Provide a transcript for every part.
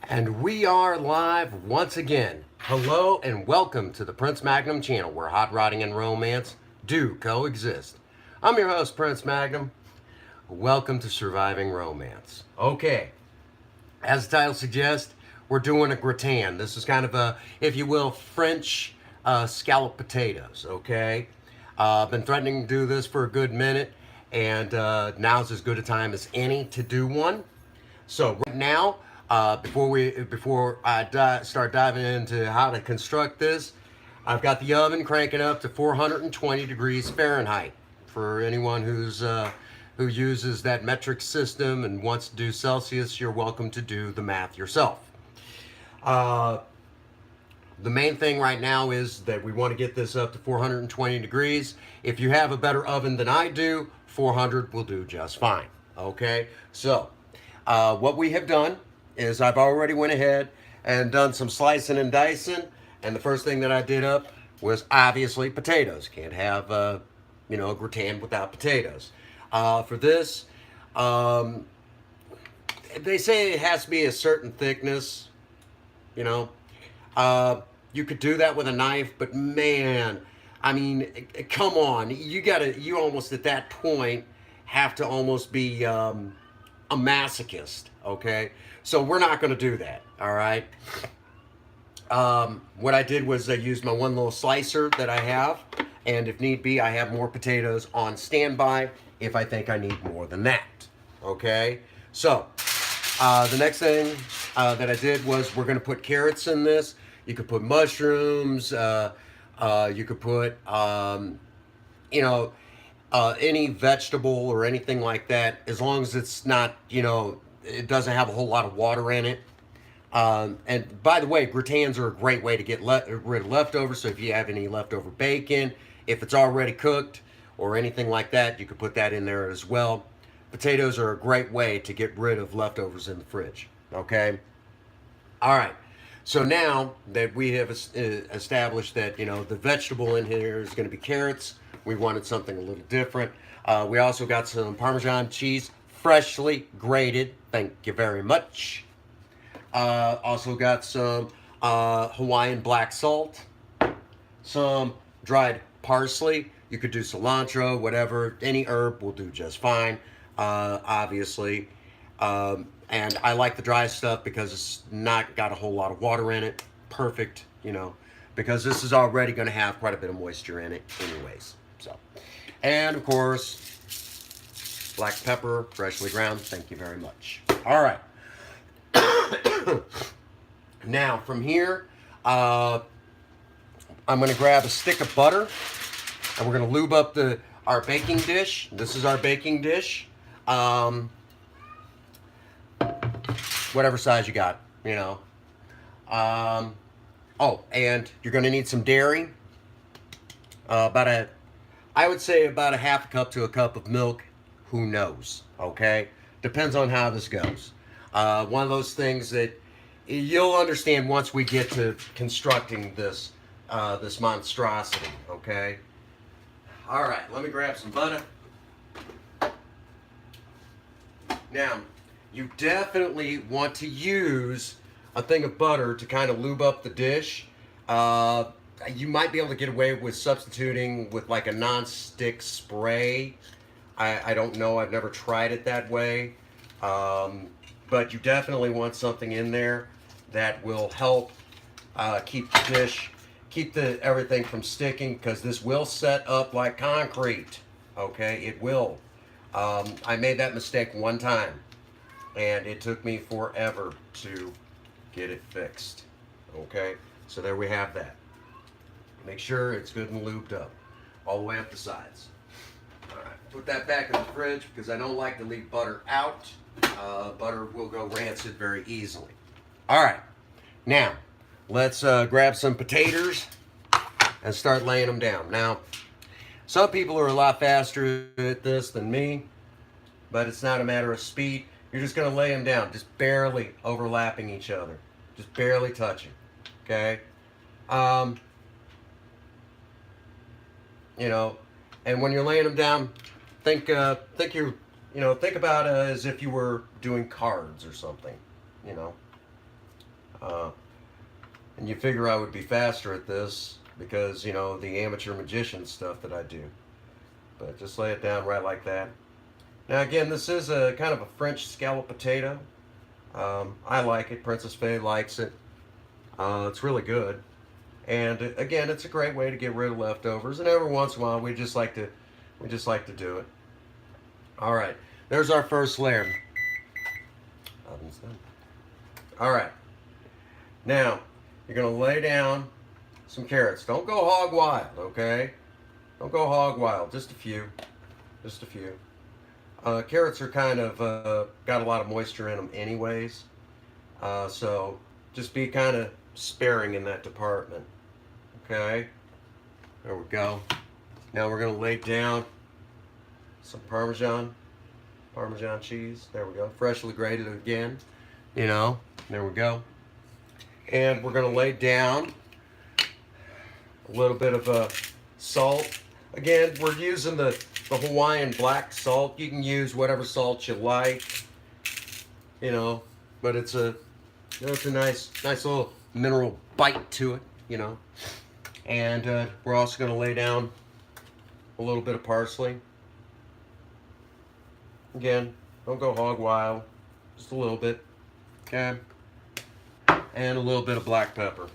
And we are live once again. Hello and welcome to the Prince Magnum channel where hot rodding and romance do coexist. I'm your host, Prince Magnum. Welcome to Surviving Romance. Okay, as the title suggests, we're doing a gratin. This is kind of a, if you will, French scalloped potatoes, okay? I've been threatening to do this for a good minute, and now's as good a time as any to do one. So right now, before I start diving into how to construct this, I've got the oven cranking up to 420 degrees Fahrenheit. For anyone who uses that metric system and wants to do Celsius, you're welcome to do the math yourself. Uh, the main thing right now is that we want to get this up to 420 degrees. If you have a better oven than I do, 400 will do just fine. Okay, so what we have done is I've already went ahead and done some slicing and dicing, and the first thing that I did up was obviously potatoes. Can't have a gratin without potatoes. For this, they say it has to be a certain thickness. You know, you could do that with a knife, but man, I mean, come on, you almost at that point have to almost be a masochist, okay? So we're not going to do that, all right? What I did was I used my one little slicer that I have, and if need be, I have more potatoes on standby if I think I need more than that, okay? So the next thing that I did was we're going to put carrots in this. You could put mushrooms. You could put, any vegetable or anything like that, as long as it's not, it doesn't have a whole lot of water in it. And by the way, gratins are a great way to get rid of leftovers. So if you have any leftover bacon, if it's already cooked or anything like that, you could put that in there as well. Potatoes are a great way to get rid of leftovers in the fridge. Okay. All right. So now that we have established that, the vegetable in here is going to be carrots, we wanted something a little different. We also got some Parmesan cheese, freshly grated. Thank you very much. Also got some Hawaiian black salt, some dried parsley. You could do cilantro, whatever. Any herb will do just fine, obviously. And I like the dry stuff because it's not got a whole lot of water in it. Perfect, because this is already going to have quite a bit of moisture in it anyways. So, and of course, black pepper, freshly ground. Thank you very much. All right. Now from here, I'm going to grab a stick of butter, and we're going to lube up our baking dish. This is our baking dish. Whatever size you got, Oh, and you're going to need some dairy. I would say about a half a cup to a cup of milk. Who knows? Okay, depends on how this goes. One of those things that you'll understand once we get to constructing this monstrosity. Okay. All right. Let me grab some butter. Now, you definitely want to use a thing of butter to kind of lube up the dish. You might be able to get away with substituting with like a non-stick spray. I don't know. I've never tried it that way. But you definitely want something in there that will help keep everything from sticking, because this will set up like concrete. Okay, it will. I made that mistake one time, and it took me forever to get it fixed. Okay, so there we have that. Make sure it's good and lubed up all the way up the sides. All right, put that back in the fridge because I don't like to leave butter out. Butter will go rancid very easily. All right, now let's grab some potatoes and start laying them down. Now, some people are a lot faster at this than me, but it's not a matter of speed. You're just going to lay them down, just barely overlapping each other, just barely touching. Okay, and when you're laying them down, think about as if you were doing cards or something. Uh, and you figure I would be faster at this because, you know, the amateur magician stuff that I do. But just lay it down right like that. Now again, this is a kind of a French scallop potato. I like it. Princess Faye likes it. It's really good. And again, it's a great way to get rid of leftovers. And every once in a while, we just like to do it. All right, there's our first layer. Oven's done. All right. Now you're gonna lay down some carrots. Don't go hog wild, okay? Don't go hog wild. Just a few. Just a few. Carrots are kind of got a lot of moisture in them anyways. So just be kind of sparing in that department. Okay. There we go. Now we're going to lay down some Parmesan cheese. There we go. Freshly grated again. You know, there we go. And we're going to lay down a little bit of salt. Again, we're using the Hawaiian black salt. You can use whatever salt you like, you know, but it's a nice little mineral bite to it, you know. And we're also going to lay down a little bit of parsley. Again, don't go hog wild, just a little bit, okay. And a little bit of black pepper.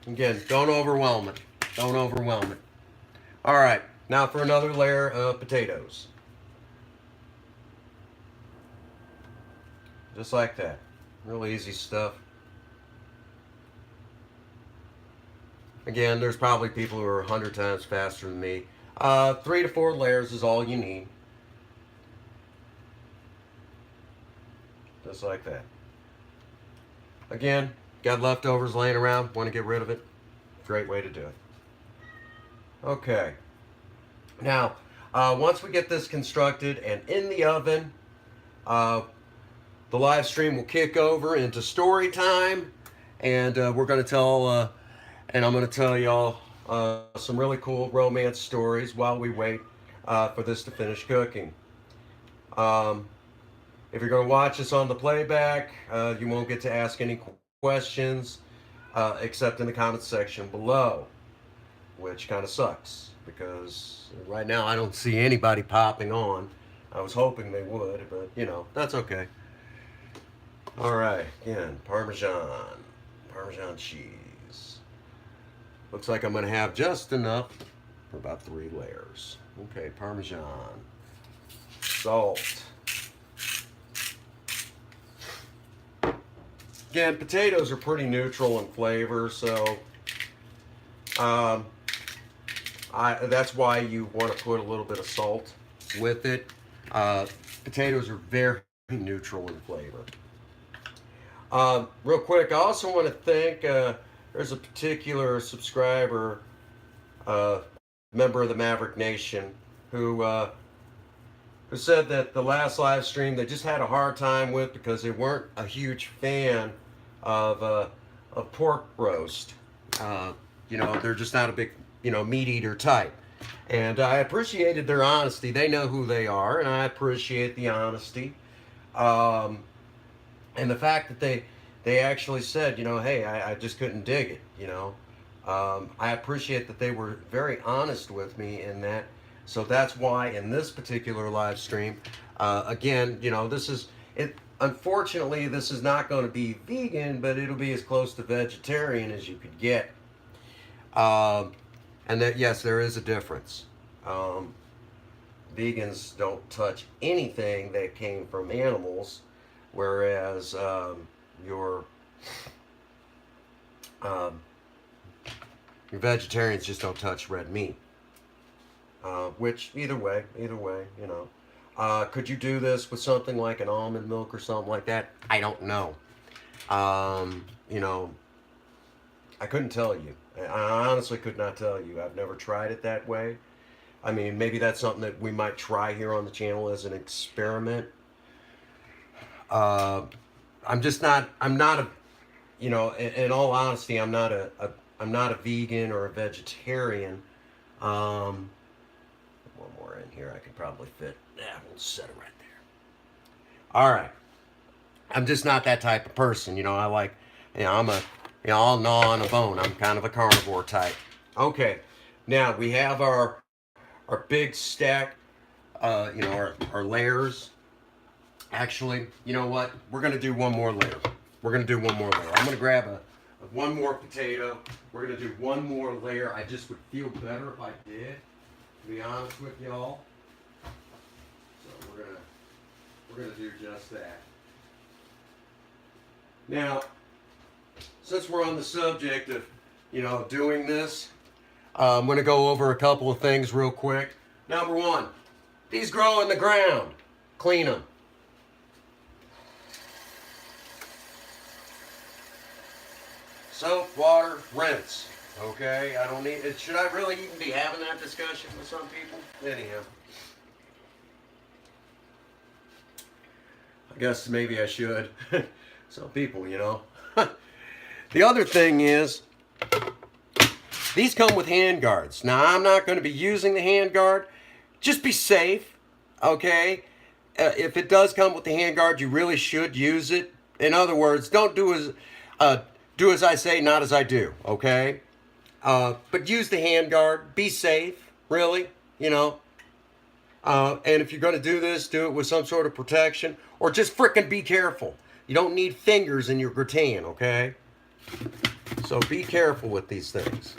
Again, don't overwhelm it. Don't overwhelm it. All right, now for another layer of potatoes. Just like that. Real easy stuff. Again, there's probably people who are 100 times faster than me. 3 to 4 layers is all you need. Just like that. Again, got leftovers laying around, want to get rid of it? Great way to do it. Okay. Now, once we get this constructed and in the oven, the live stream will kick over into story time, and we're going to tell, and I'm going to tell y'all some really cool romance stories while we wait for this to finish cooking. If you're going to watch this on the playback, you won't get to ask any questions except in the comments section below, which kind of sucks because right now I don't see anybody popping on. I was hoping they would, but you know, that's okay. All right, again, Parmesan cheese. Looks like I'm going to have just enough for about 3 layers. Okay, Parmesan, salt. Again, potatoes are pretty neutral in flavor, so that's why you want to put a little bit of salt with it. Potatoes are very neutral in flavor. Real quick, I also want to thank, there's a particular subscriber, member of the Maverick Nation, who said that the last live stream they just had a hard time with because they weren't a huge fan of pork roast. You know, they're just not a big, you know, meat eater type. And I appreciated their honesty. They know who they are, and I appreciate the honesty. And the fact that they actually said, you know, hey, I just couldn't dig it, you know. I appreciate that they were very honest with me in that. So that's why in this particular live stream, again, you know, this is, unfortunately, this is not going to be vegan, but it'll be as close to vegetarian as you could get. And that, yes, there is a difference. Vegans don't touch anything that came from animals, whereas your vegetarians just don't touch red meat. Which either way, you know. Could you do this with something like an almond milk or something like that? I don't know. You know, I couldn't tell you. I honestly could not tell you. I've never tried it that way. I mean, maybe that's something that we might try here on the channel as an experiment. I'm not a, you know, in all honesty, I'm not a vegan or a vegetarian. one more in here. I could probably fit. Yeah, we'll set it right there. All right. I'm just not that type of person. You know, I like, I'm a, I'll gnaw on a bone. I'm kind of a carnivore type. Okay. Now we have our big stack, our layers. Actually, you know what? We're going to do one more layer. We're going to do one more layer. I'm going to grab one more potato. We're going to do one more layer. I just would feel better if I did, to be honest with y'all. So we're gonna do just that. Now, since we're on the subject of, doing this, I'm going to go over a couple of things real quick. Number one, these grow in the ground. Clean them. Soap, water, rinse. Okay, I don't need it. Should I really even be having that discussion with some people? Anyhow, I guess maybe I should. Some people, The other thing is, these come with hand guards. Now, I'm not going to be using the hand guard. Just be safe, okay? If it does come with the hand guard, you really should use it. In other words, don't do as I say, not as I do, okay? But use the hand guard. Be safe, really, And if you're going to do this, do it with some sort of protection. Or just frickin' be careful. You don't need fingers in your gratin, okay? So be careful with these things.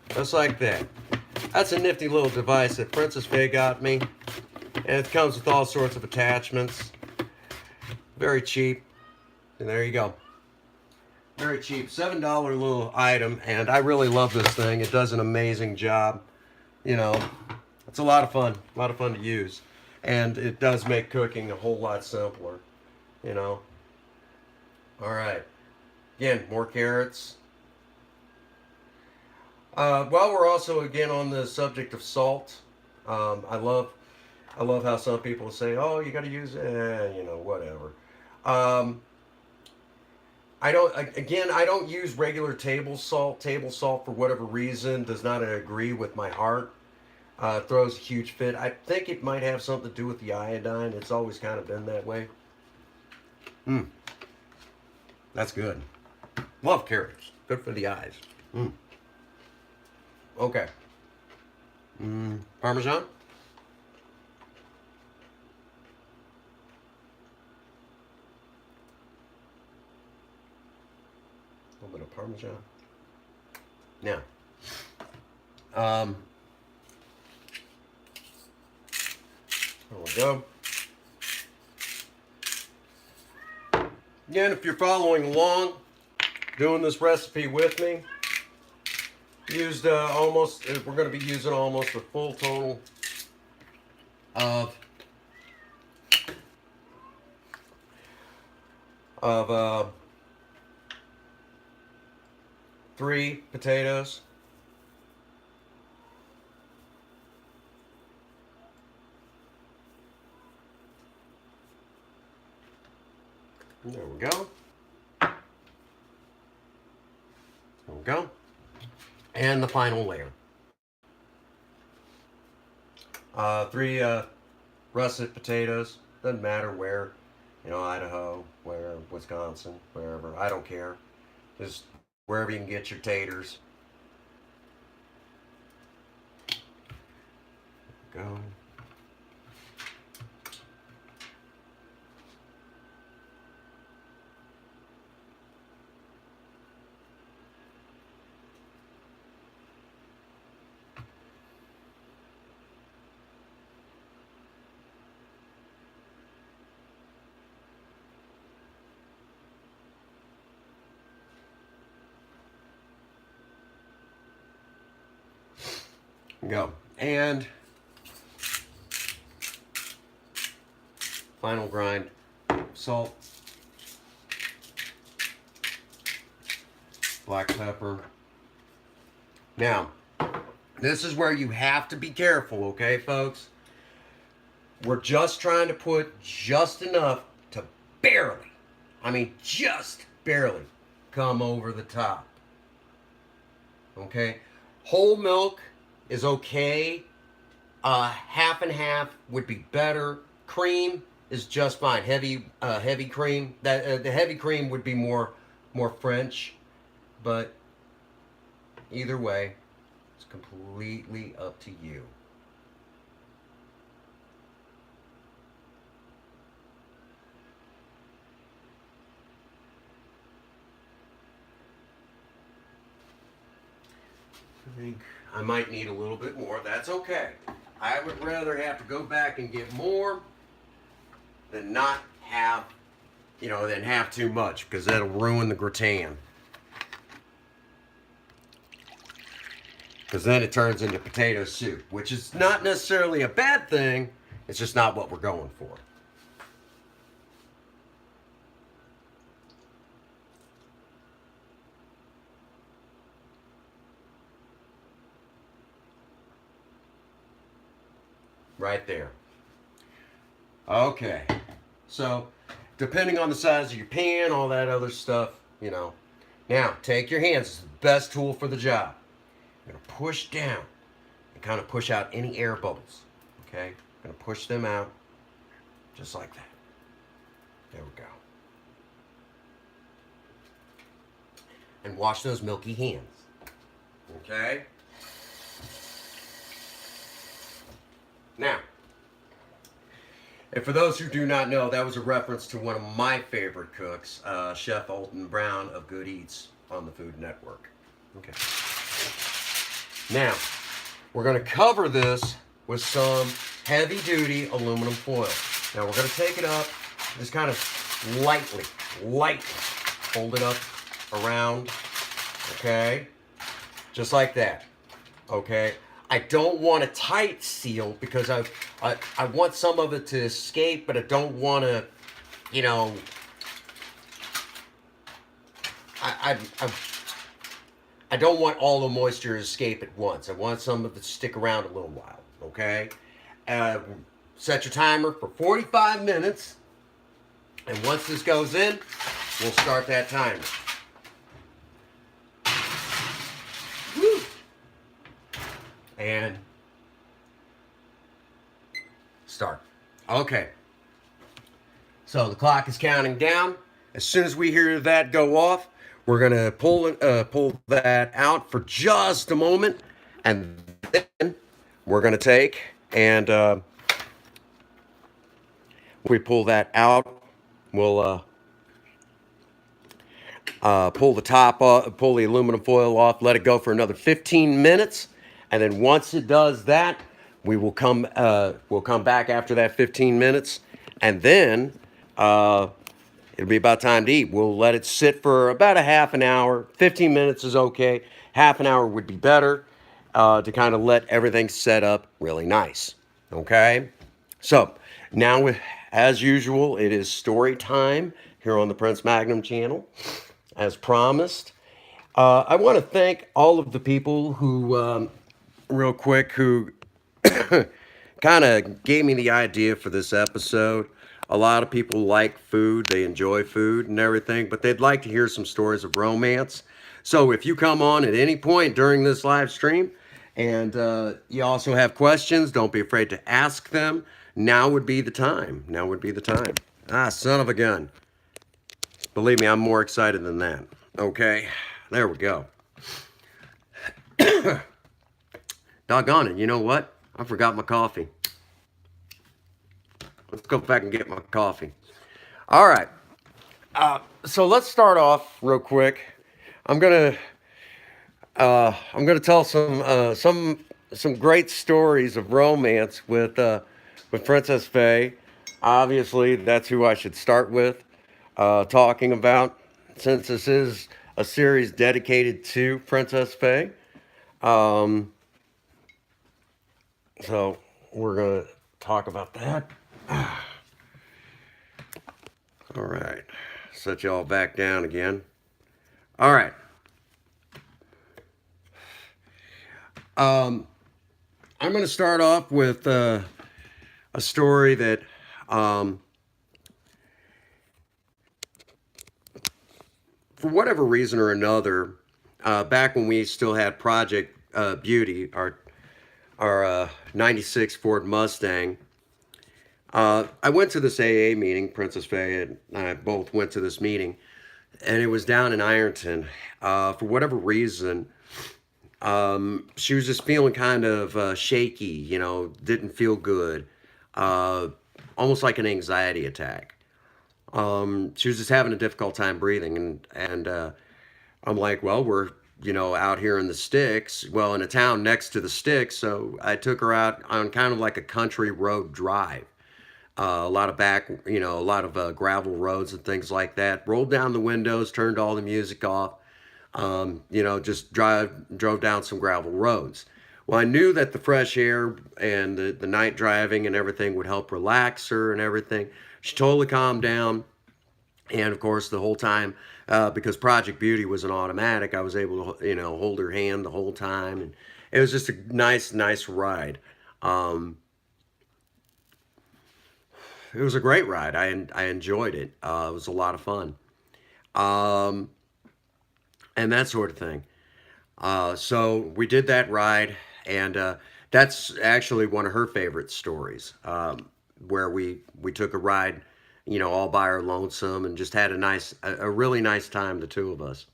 Just like that. That's a nifty little device that Princess Faye got me. And it comes with all sorts of attachments. Very cheap. And there you go. Very cheap. $7 little item. And I really love this thing. It does an amazing job. It's a lot of fun. A lot of fun to use. And it does make cooking a whole lot simpler. Alright. Again, more carrots. While we're also again on the subject of salt, I love how some people say, "Oh, you got to use, whatever." I don't use regular table salt. Table salt, for whatever reason, does not agree with my heart. Throws a huge fit. I think it might have something to do with the iodine. It's always kind of been that way. That's good. Love carrots. Good for the eyes. Okay. Parmesan. A little bit of Parmesan. Now, there we go. Again, if you're following along, doing this recipe with me, used we're going to be using almost a full total of 3 potatoes. There we go. There we go. And the final layer. 3 russet potatoes. Doesn't matter where, Idaho, where, Wisconsin, wherever. I don't care. Just wherever you can get your taters. Go. Go. And final grind, salt, black pepper. Now, this is where you have to be careful, okay, folks? We're just trying to put just enough to barely, just barely come over the top. Okay? Whole milk is okay. Half and half would be better. Cream is just fine. Heavy cream. The heavy cream would be more French, but either way, it's completely up to you. I think I might need a little bit more. That's okay. I would rather have to go back and get more than not have, than have too much, because that'll ruin the gratin. Because then it turns into potato soup, which is not necessarily a bad thing. It's just not what we're going for. Right there. Okay. So, depending on the size of your pan, all that other stuff. Now, take your hands. It's the best tool for the job. You're going to push down and kind of push out any air bubbles. Okay? I'm going to push them out just like that. There we go. And wash those milky hands. Okay? Now, and for those who do not know, that was a reference to one of my favorite cooks, Chef Alton Brown of Good Eats on the Food Network. Okay. Now, we're going to cover this with some heavy-duty aluminum foil. Now, we're going to take it up, just kind of lightly fold it up around, okay? Just like that, okay? I don't want a tight seal because I want some of it to escape, but I don't want to, I don't want all the moisture to escape at once. I want some of it to stick around a little while, okay? Set your timer for 45 minutes, and once this goes in, we'll start that timer. Woo! And start. Okay. So the clock is counting down. As soon as we hear that go off, we're gonna pull that out for just a moment, and then we're gonna take and we pull that out. We'll pull the top off, pull the aluminum foil off, let it go for another 15 minutes. And then once it does that, we'll come back after that 15 minutes, and then it'll be about time to eat. We'll let it sit for about a half an hour. 15 minutes is okay. Half an hour would be better to kind of let everything set up really nice. Okay? So now, as usual, it is story time here on the Prince Magnum channel. As promised, I want to thank all of the people who real quick, who kind of gave me the idea for this episode. A lot of people like food, they enjoy food and everything, but they'd like to hear some stories of romance. So if you come on at any point during this live stream and you also have questions, don't be afraid to ask them. Now would be the time. Now would be the time. Ah, son of a gun. Believe me, I'm more excited than that. Okay, there we go. Doggone it, you know what? I forgot my coffee. Let's go back and get my coffee. All right. So let's start off real quick. I'm gonna tell some great stories of romance with Princess Faye. Obviously, that's who I should start with talking about, since this is a series dedicated to Princess Faye. So we're going to talk about that. All right. Set y'all back down again. All right. I'm going to start off with a story that for whatever reason or another, back when we still had Project Beauty, our 96 Ford Mustang. I went to this AA meeting. Princess Faye and I both went to this meeting, and it was down in Ironton. For whatever reason, she was just feeling kind of shaky, didn't feel good, uh, almost like an anxiety attack. She was just having a difficult time breathing, and I'm like, well, we're out here in the sticks, well, in a town next to the sticks, so I took her out on kind of like a country road drive. A lot of a lot of gravel roads and things like that. Rolled down the windows, turned all the music off. Just drove down some gravel roads. Well, I knew that the fresh air and the night driving and everything would help relax her and everything. She totally calmed down. And of course, the whole time, because Project Beauty was an automatic, I was able to, hold her hand the whole time. And it was just a nice ride. It was a great ride. I enjoyed it. It was a lot of fun. Um, and that sort of thing. So we did that ride, and that's actually one of her favorite stories, where we took a ride, all by our lonesome, and just had a really nice time, the two of us.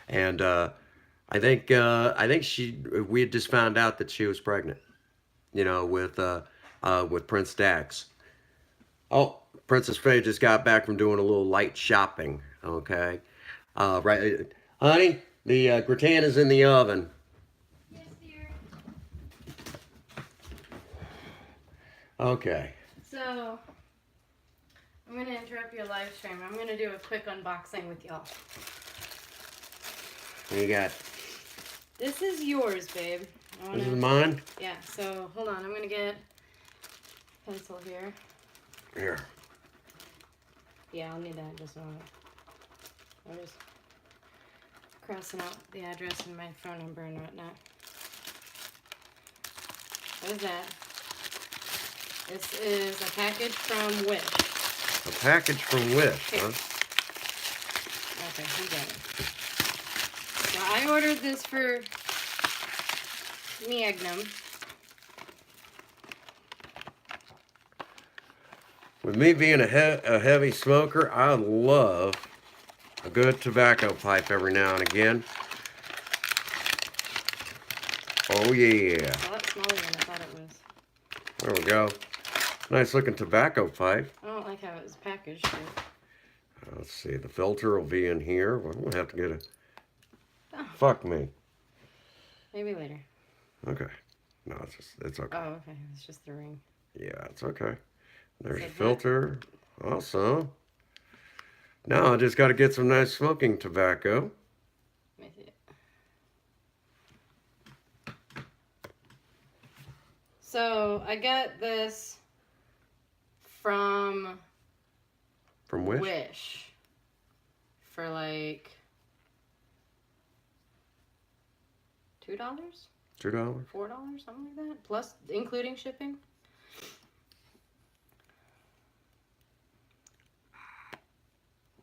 And I think we had just found out that she was pregnant, with Prince Dax. Oh, Princess Faye just got back from doing a little light shopping. Okay, right, honey. The gratin is in the oven. Yes, dear. Okay. So, I'm going to interrupt your live stream. I'm going to do a quick unboxing with y'all. What you got? This is yours, babe. This is mine? Yeah, so hold on. I'm going to get a pencil here. Here. Yeah, I'll need that in just a moment. I'm just crossing out the address and my phone number and whatnot. What is that? This is a package from Wish. A package from Wish, Here. huh? Okay, you got it. So I ordered this for Magnum. With me being a heavy smoker, I love a good tobacco pipe every now and again. Oh yeah. A lot smaller than I thought it was. There we go. Nice looking tobacco pipe. I don't like how it was packaged. Let's see, the filter will be in here. Well, I'm gonna have to get a. Oh. Fuck me. Maybe later. Okay. No, it's okay. Oh, okay. It's just the ring. Yeah, it's okay. There's Is a it filter. Awesome. Now I just got to get some nice smoking tobacco. Let me see it. So I got this from From Wish? Wish for like $2, $2? $4, something like that, plus including shipping.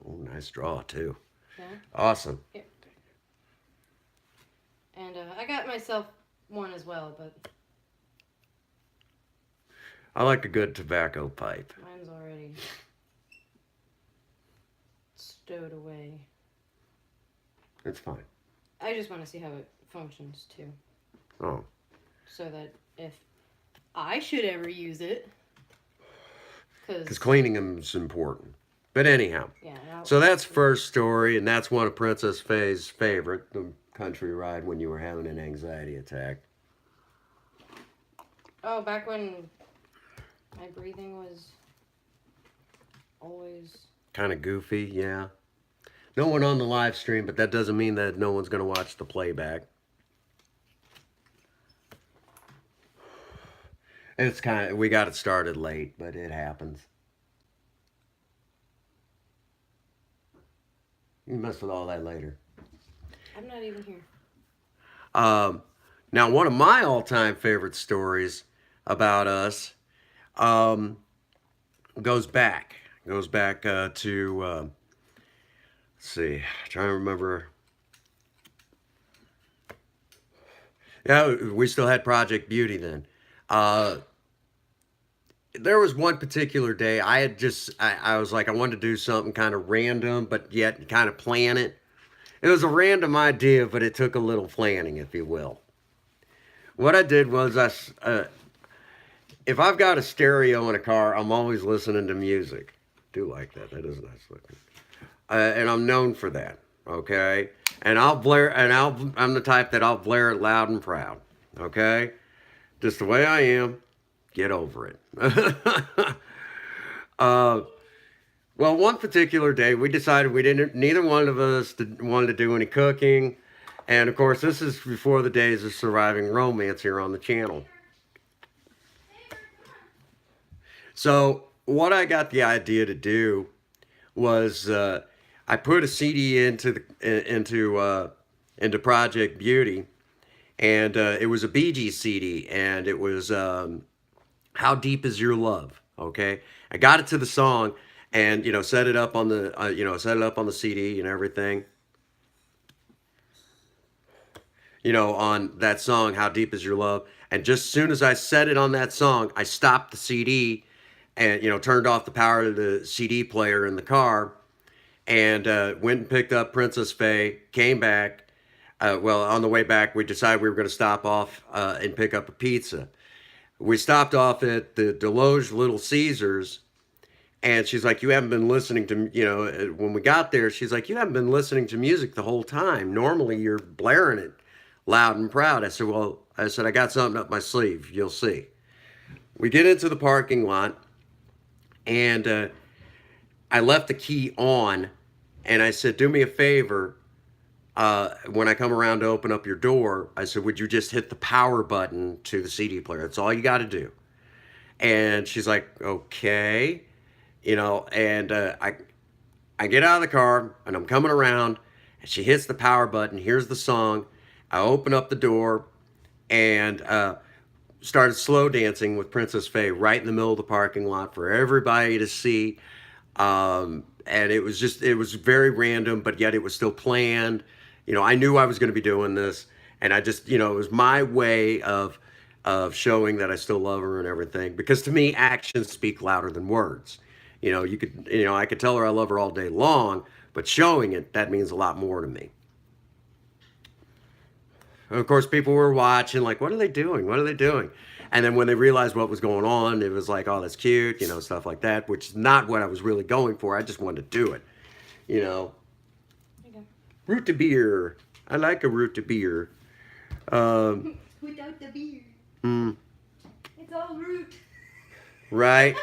Oh, nice draw too. Yeah. Awesome. Here. And I got myself one as well, but I like a good tobacco pipe. mine's already stowed away. It's fine. I just want to see how it functions too, Oh, so that if I should ever use it, because cleaning them is important. But anyhow, yeah. so that's first story, and that's one of Princess Faye's favorite, the country ride when you were having an anxiety attack. Oh, back when my breathing was always Kind of goofy, yeah. No one on the live stream, but that doesn't mean that no one's going to watch the playback. It's we got it started late, but it happens. You can mess with all that later. I'm not even here. Now, one of my all-time favorite stories about us goes back to let's see, trying to remember Yeah, we still had Project Beauty then. Uh, there was one particular day I had I was like I wanted to do something kind of random, but yet kind of plan it. It was a random idea, but it took a little planning, if you will. What I did was if I've got a stereo in a car, I'm always listening to music. Do like that. That is nice looking. And I'm known for that. Okay, and I'll blare, and I'm the type that I'll blare it loud and proud. Okay, just the way I am. Get over it. uh, well, one particular day, we decided we didn't. Neither one of us wanted to do any cooking, and of course, this is before the days of surviving romance here on the channel. So, what I got the idea to do was I put a CD into Project Beauty, and it was a Bee Gees CD, and it was "How Deep Is Your Love." Okay, I got it to the song, and set it up on the set it up on the CD and everything. On that song, "How Deep Is Your Love," and just as soon as I set it on that song, I stopped the CD and turned off the power of the CD player in the car, and went and picked up Princess Faye. Came back. Well, on the way back, we decided we were going to stop off and pick up a pizza. We stopped off at the Deloge Little Caesars, and she's like, "You haven't been listening to," when we got there, she's like, "You haven't been listening to music the whole time. Normally you're blaring it loud and proud." I said, "Well," I said, "I got something up my sleeve. You'll see." We get into the parking lot, and I left the key on, and I said, "Do me a favor. When I come around to open up your door," I said, "would you just hit the power button to the CD player? That's all you got to do." And she's like, "Okay," and I get out of the car and I'm coming around, and she hits the power button. Here's the song. I open up the door and started slow dancing with Princess Faye right in the middle of the parking lot for everybody to see. And it was very random, but yet it was still planned. I knew I was going to be doing this, and I just, it was my way of showing that I still love her and everything. Because to me, actions speak louder than words. I could tell her I love her all day long, but showing it, that means a lot more to me. And of course, people were watching, like, what are they doing? What are they doing? And then when they realized what was going on, it was like, oh, that's cute, stuff like that, which is not what I was really going for. I just wanted to do it, you know. There you go. Root to beer. I like a root to beer. Without the beer. Mm, It's all root. right?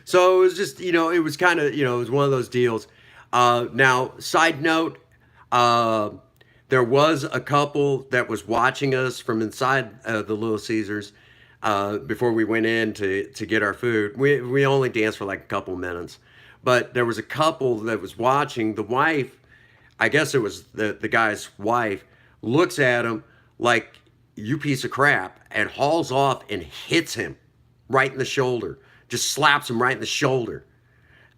So it was just, it was kind of, it was one of those deals. Now, side note, there was a couple that was watching us from inside the Little Caesars before we went in to get our food. We only danced for like a couple minutes, but there was a couple that was watching. The wife, I guess it was the guy's wife, looks at him like, "You piece of crap," and hauls off and hits him right in the shoulder. Just slaps him right in the shoulder.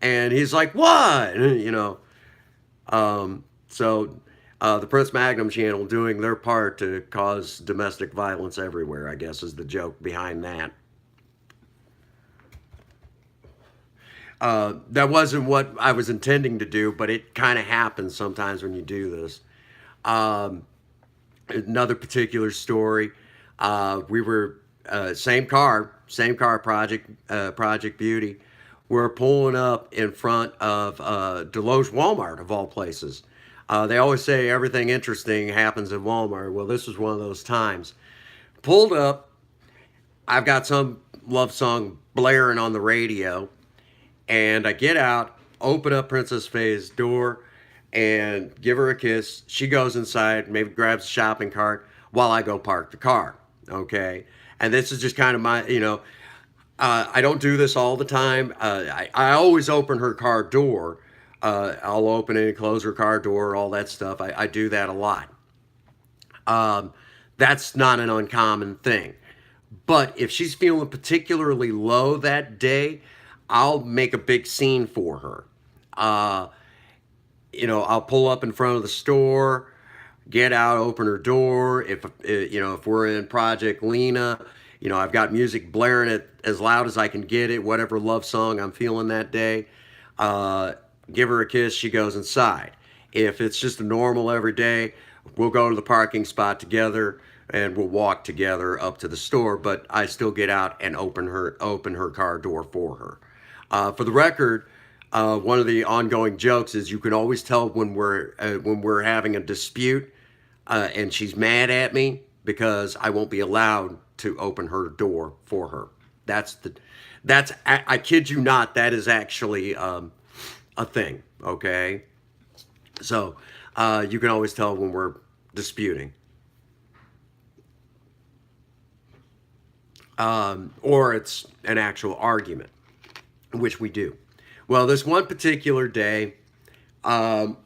And he's like, "What?" So the Prince Magnum channel doing their part to cause domestic violence everywhere, I guess, is the joke behind that. That wasn't what I was intending to do, but it kind of happens sometimes when you do this. Um, Another particular story, we were same car, Project Beauty. We're pulling up in front of Deloge Walmart, of all places. They always say everything interesting happens at Walmart. Well, this was one of those times. Pulled up, I've got some love song blaring on the radio, and I get out, open up Princess Faye's door, and give her a kiss. She goes inside, maybe grabs a shopping cart while I go park the car. Okay, and this is just kind of my, I don't do this all the time. I always open her car door. I'll open it and close her car door, all that stuff. I do that a lot. That's not an uncommon thing. But if she's feeling particularly low that day, I'll make a big scene for her. I'll pull up in front of the store, get out, open her door. If we're in Project Lena, I've got music blaring it as loud as I can get it, whatever love song I'm feeling that day. Uh, Give her a kiss, she goes inside. If it's just a normal everyday, we'll go to the parking spot together and we'll walk together up to the store, but I still get out and open her car door for her. For the record, one of the ongoing jokes is you can always tell when we're having a dispute and she's mad at me because I won't be allowed to open her door for her. I kid you not, that is actually a thing. Okay, so you can always tell when we're disputing. Or it's an actual argument, which we do. Well, this one particular day,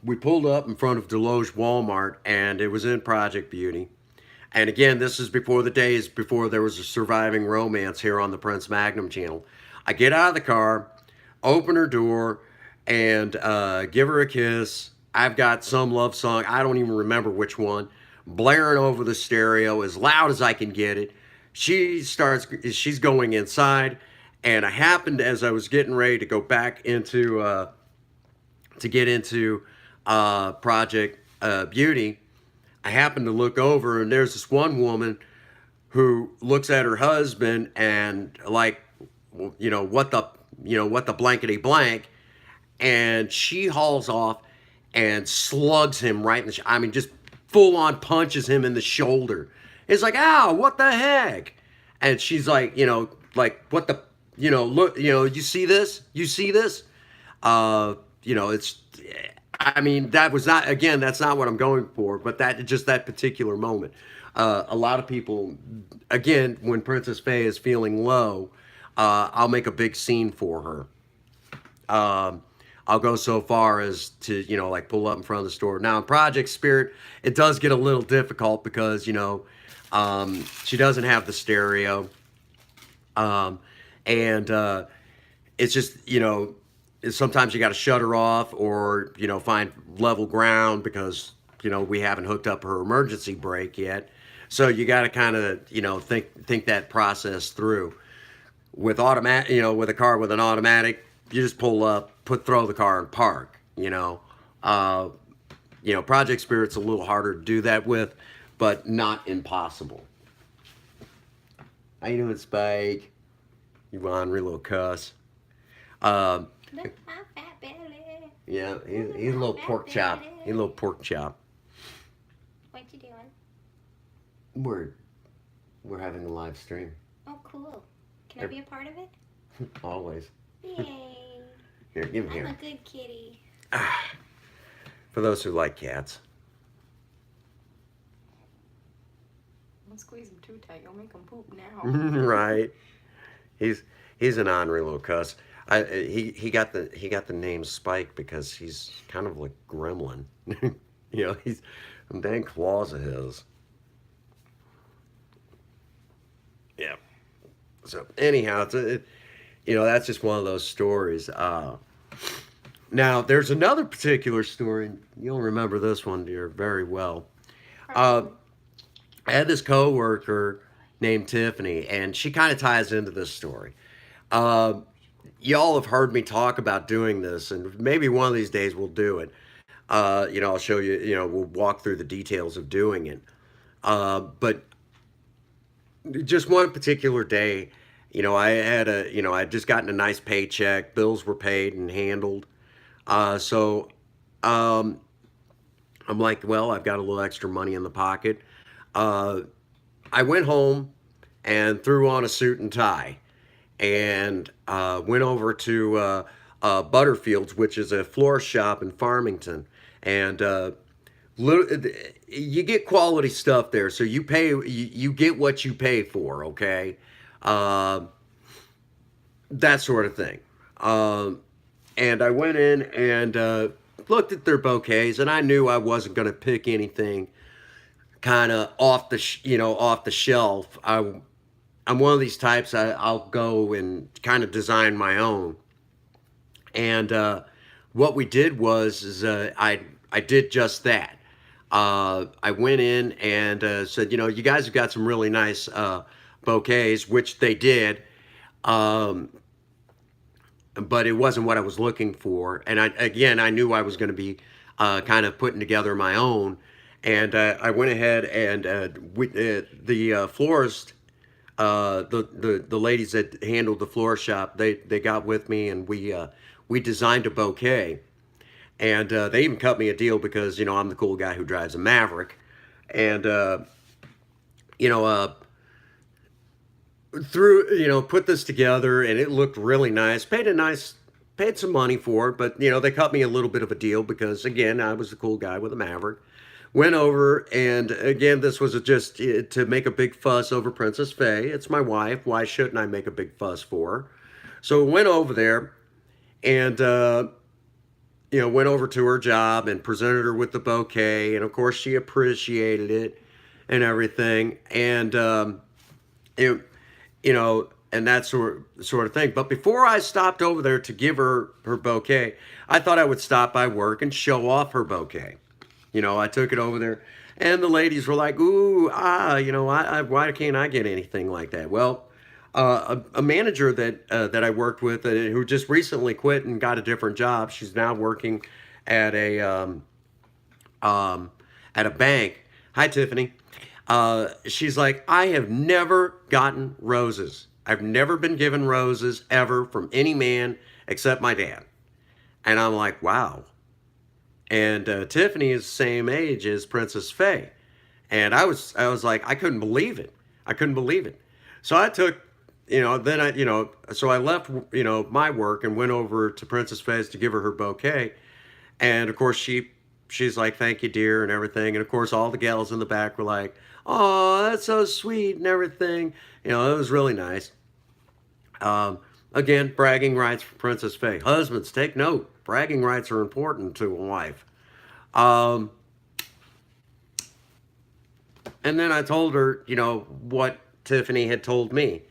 we pulled up in front of Deloge Walmart, and it was in Project Beauty. And again, this is before the days before there was a surviving romance here on the Prince Magnum channel. I get out of the car, open her door, and give her a kiss. I've got some love song, I don't even remember which one, blaring over the stereo as loud as I can get it. She's going inside, and I happened, as I was getting ready to go back into Project Beauty, I happened to look over, and there's this one woman who looks at her husband and what the blankety blank, and she hauls off and slugs him right in the just full on punches him in the shoulder. It's like, ow, what the heck? And she's like, what the, look, you see this? You see this? It's, that was not, again, that's not what I'm going for, but that particular moment. A lot of people, again, when Princess Faye is feeling low, I'll make a big scene for her. I'll go so far as to, pull up in front of the store. Now, in Project Spirit, it does get a little difficult because, she doesn't have the stereo. It's just, sometimes you got to shut her off or, find level ground because, we haven't hooked up her emergency brake yet. So you got to kind of, think that process through. With with a car with an automatic, you just pull up, throw the car and park, Project Spirit's a little harder to do that with, but not impossible. How you doing, Spike? You ornery little cuss. Look, my fat belly. Yeah, he's a little pork chop. He's a little pork chop. What you doing? We're having a live stream. Oh, cool. Can I be a part of it? Always. Yay. Here, give him here. I'm a good kitty. For those who like cats. Don't squeeze him too tight. You'll make him poop now. Right. He's an ornery little cuss. He got the name Spike because he's kind of like gremlin. He's them dang claws of his. Yeah. So anyhow, that's just one of those stories. Now there's another particular story. You'll remember this one, dear, very well. I had this coworker named Tiffany, and she kind of ties into this story. Y'all have heard me talk about doing this, and maybe one of these days we'll do it. I'll show you, we'll walk through the details of doing it. But just one particular day, I'd just gotten a nice paycheck, bills were paid and handled. So I'm like, well, I've got a little extra money in the pocket. I went home and threw on a suit and tie and went over to Butterfield's, which is a florist shop in Farmington. And you get quality stuff there, so you get what you pay for, okay? That sort of thing. And I went in and looked at their bouquets, and I knew I wasn't going to pick anything kind of off the shelf. I'm one of these types. I'll go and kind of design my own. And what we did was I did just that. I went in and said, you know, you guys have got some really nice bouquets, which they did. Um, but it wasn't what I was looking for. And I knew I was going to be kind of putting together my own. And I went ahead and the florist, the ladies that handled the floor shop, they got with me and we designed a bouquet. And they even cut me a deal because, you know, I'm the cool guy who drives a Maverick. And, you know, put this together and it looked really nice. Paid some money for it, but, you know, they cut me a little bit of a deal because, again, I was the cool guy with a Maverick. Went over, and again, this was just to make a big fuss over Princess Faye. It's my wife. Why shouldn't I make a big fuss for her? So went over there and, you know, went over to her job and presented her with the bouquet. And, of course, she appreciated it and everything. And, it, you know, and that sort of thing. But before I stopped over there to give her her bouquet, I thought I would stop by work and show off her bouquet. You know, I took it over there, and the ladies were like, "Ooh, you know, why can't I get anything like that?" Well, a manager that I worked with, who just recently quit and got a different job. She's now working at a bank. Hi, Tiffany. She's like, I have never gotten roses. I've never been given roses ever from any man except my dad. And I'm like, wow. And Tiffany is the same age as Princess Faye. And I was like, I couldn't believe it. I couldn't believe it. So I took, you know, then so I left, you know, my work and went over to Princess Faye's to give her her bouquet. And of course she's like, thank you, dear, and everything. And of course all the gals in the back were like, oh, that's so sweet and everything. You know, it was really nice. Again, bragging rights for Princess Faye. Husbands, take note. Bragging rights are important to a wife. And then I told her, you know, what Tiffany had told me.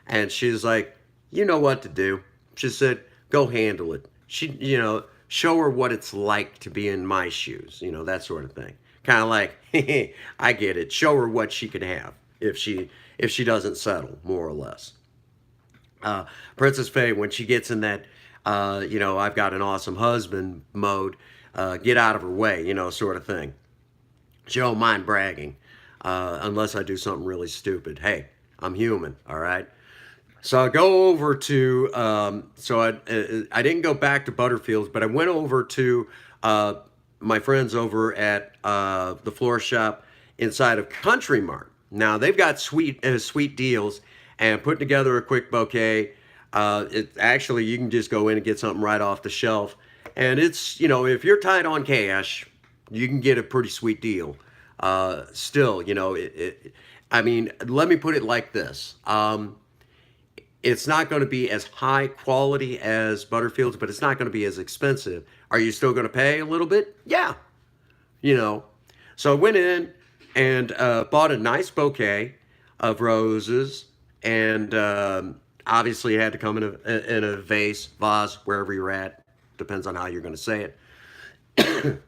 And she's like, you know what to do. She said, go handle it. She, you know, show her what it's like to be in my shoes. You know, that sort of thing. Kind of like, I get it. Show her what she can have if she doesn't settle, more or less. Princess Faye, when she gets in that, you know, I've got an awesome husband mode, get out of her way, you know, sort of thing. She don't mind bragging, unless I do something really stupid. Hey, I'm human, all right? So I go over to, I didn't go back to Butterfield's, but I went over to my friends over at the floor shop inside of Country Mart. Now, they've got sweet deals, and putting together a quick bouquet, actually, you can just go in and get something right off the shelf. And it's, you know, if you're tight on cash, you can get a pretty sweet deal. Still, you know, I mean, let me put it like this. It's not going to be as high quality as Butterfield's, but it's not going to be as expensive. Are you still going to pay a little bit? Yeah. You know, so I went in and bought a nice bouquet of roses, and obviously it had to come in a vase, wherever you're at. Depends on how you're going to say it.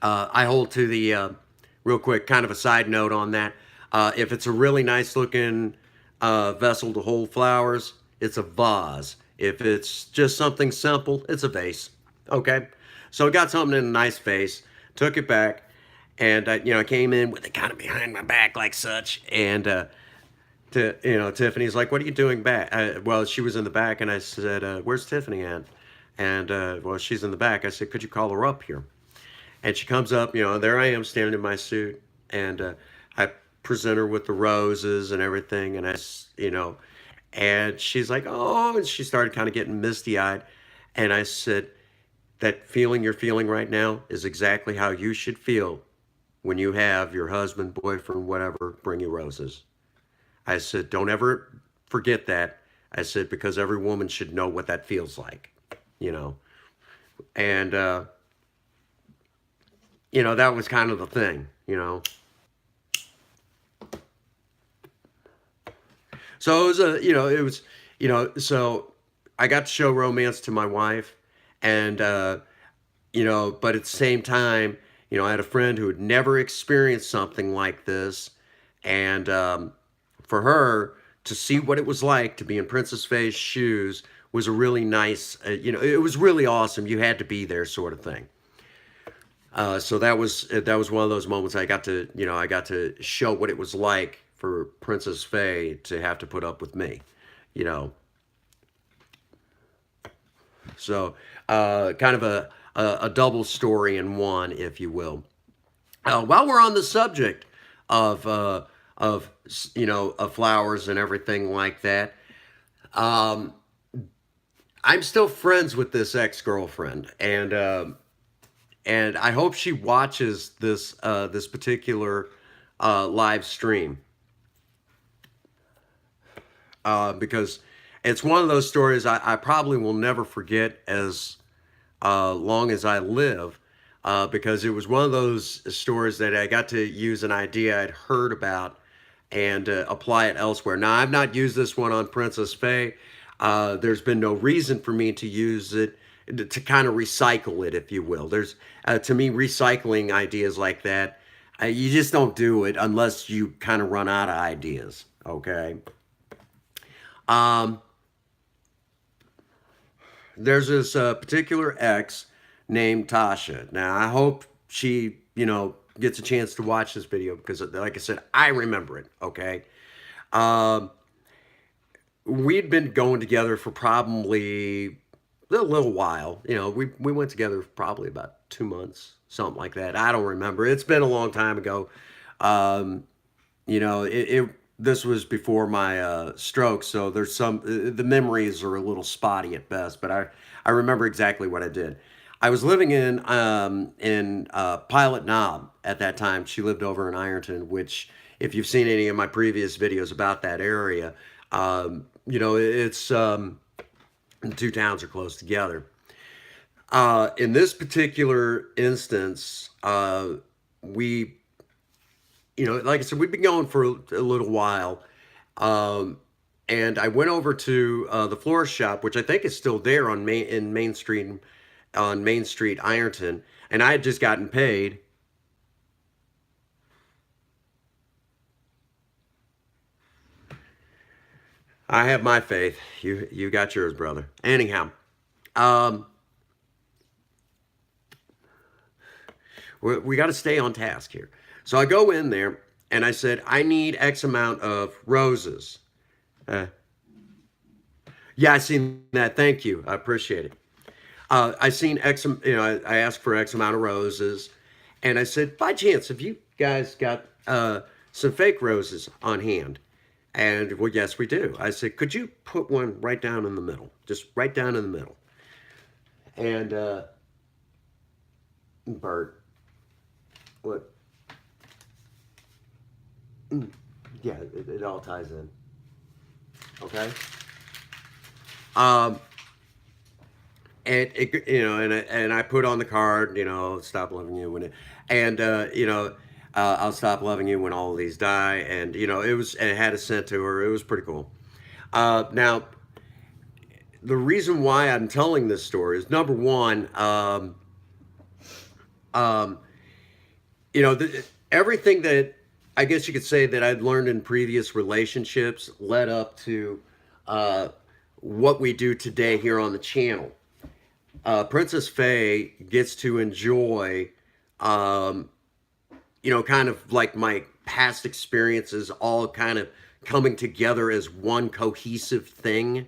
I hold to the, real quick, kind of a side note on that. If it's a really nice looking vessel to hold flowers, it's a vase. If it's just something simple, it's a vase. Okay? So I got something in a nice vase, took it back, and I came in with it kind of behind my back like such, and Tiffany's like, what are you doing back? Well, she was in the back, and I said, where's Tiffany at? And, well, she's in the back. I said, could you call her up here? And she comes up, you know, there I am standing in my suit, and I present her with the roses and everything, and and she's like, oh, and she started kind of getting misty-eyed, and I said, that feeling you're feeling right now is exactly how you should feel when you have your husband, boyfriend, whatever, bring you roses. I said, don't ever forget that. I said, because every woman should know what that feels like, you know. And, that was kind of the thing, you know. So it was so I got to show romance to my wife, And, but at the same time, I had a friend who had never experienced something like this. And for her to see what it was like to be in Princess Faye's shoes was a really nice, it was really awesome. You had to be there, sort of thing. So that was one of those moments I got to show what it was like for Princess Faye to have to put up with me, you know. So kind of a double story in one, if you will. While we're on the subject of of flowers and everything like that, I'm still friends with this ex-girlfriend, and I hope she watches this particular live stream, because it's one of those stories I probably will never forget as long as I live, because it was one of those stories that I got to use an idea I'd heard about and apply it elsewhere. Now, I've not used this one on Princess Faye. There's been no reason for me to use it, to kind of recycle it, if you will. There's, to me, recycling ideas like that, you just don't do it unless you kind of run out of ideas, okay? There's this particular ex named Tasha. Now, I hope she, gets a chance to watch this video because, like I said, I remember it, okay? We'd been going together for probably a little while. We went together for probably about 2 months, something like that. I don't remember. It's been a long time ago. This was before my stroke, so there's the memories are a little spotty at best, but I remember exactly what I did. I was living in Pilot Knob at that time. She lived over in Ironton, which, if you've seen any of my previous videos about that area, it's the two towns are close together. In this particular instance, we, like I said, we've been going for a little while. And I went over to the florist shop, which I think is still there on Main Street, Ironton, and I had just gotten paid. I have my faith. You got yours, brother. Anyhow, we got to stay on task here. So I go in there and I said, I need X amount of roses. Yeah, I seen that. Thank you. I appreciate it. I seen X, I asked for X amount of roses, and I said, by chance, have you guys got some fake roses on hand? And, well, yes, we do. I said, could you put one right down in the middle? Just right down in the middle. And, Bert, what? Yeah, it all ties in. Okay? And it, and I put on the card, stop loving you when it, and I'll stop loving you when all of these die, and it had a scent to her. It was pretty cool. Now, the reason why I'm telling this story is, number one, everything that I guess you could say that I'd learned in previous relationships led up to what we do today here on the channel. Princess Faye gets to enjoy, kind of like my past experiences all kind of coming together as one cohesive thing.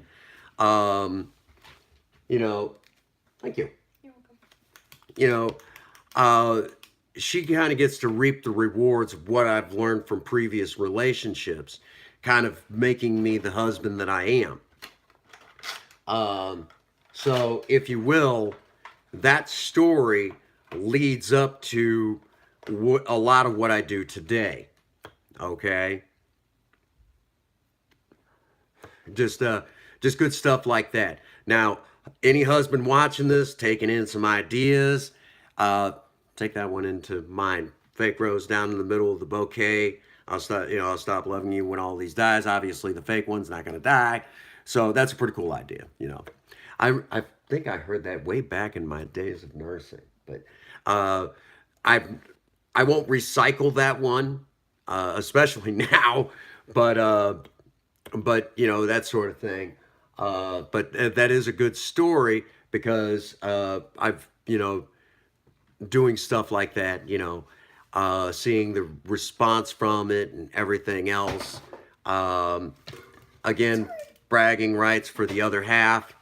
Thank you. You're welcome. She kind of gets to reap the rewards of what I've learned from previous relationships, kind of making me the husband that I am. So, if you will, that story leads up to a lot of what I do today. Okay? Just good stuff like that. Now, any husband watching this, taking in some ideas, take that one into mind. Fake rose down in the middle of the bouquet. I'll stop loving you when all these dies. Obviously, the fake one's not going to die. So that's a pretty cool idea, I think I heard that way back in my days of nursing, but uh, I I won't recycle that one, especially now. But you know, that sort of thing. But that is a good story because I've, you know, doing stuff like that, you know, seeing the response from it and everything else. Um, Again, bragging rights for the other half.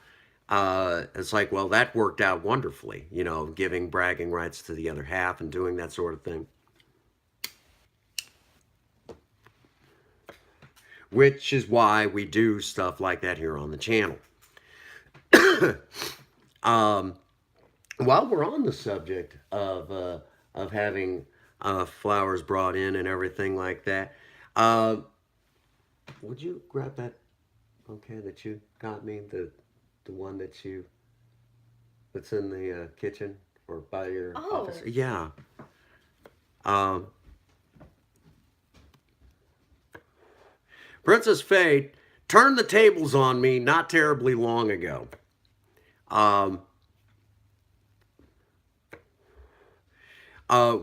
It's like, well, that worked out wonderfully, you know, giving bragging rights to the other half and doing that sort of thing. Which is why we do stuff like that here on the channel. um, while we're on the subject of having flowers brought in and everything like that, would you grab that bouquet that you got me, the one that you that's in the kitchen or by your office? Yeah. Um, Princess Faye turned the tables on me not terribly long ago. Um,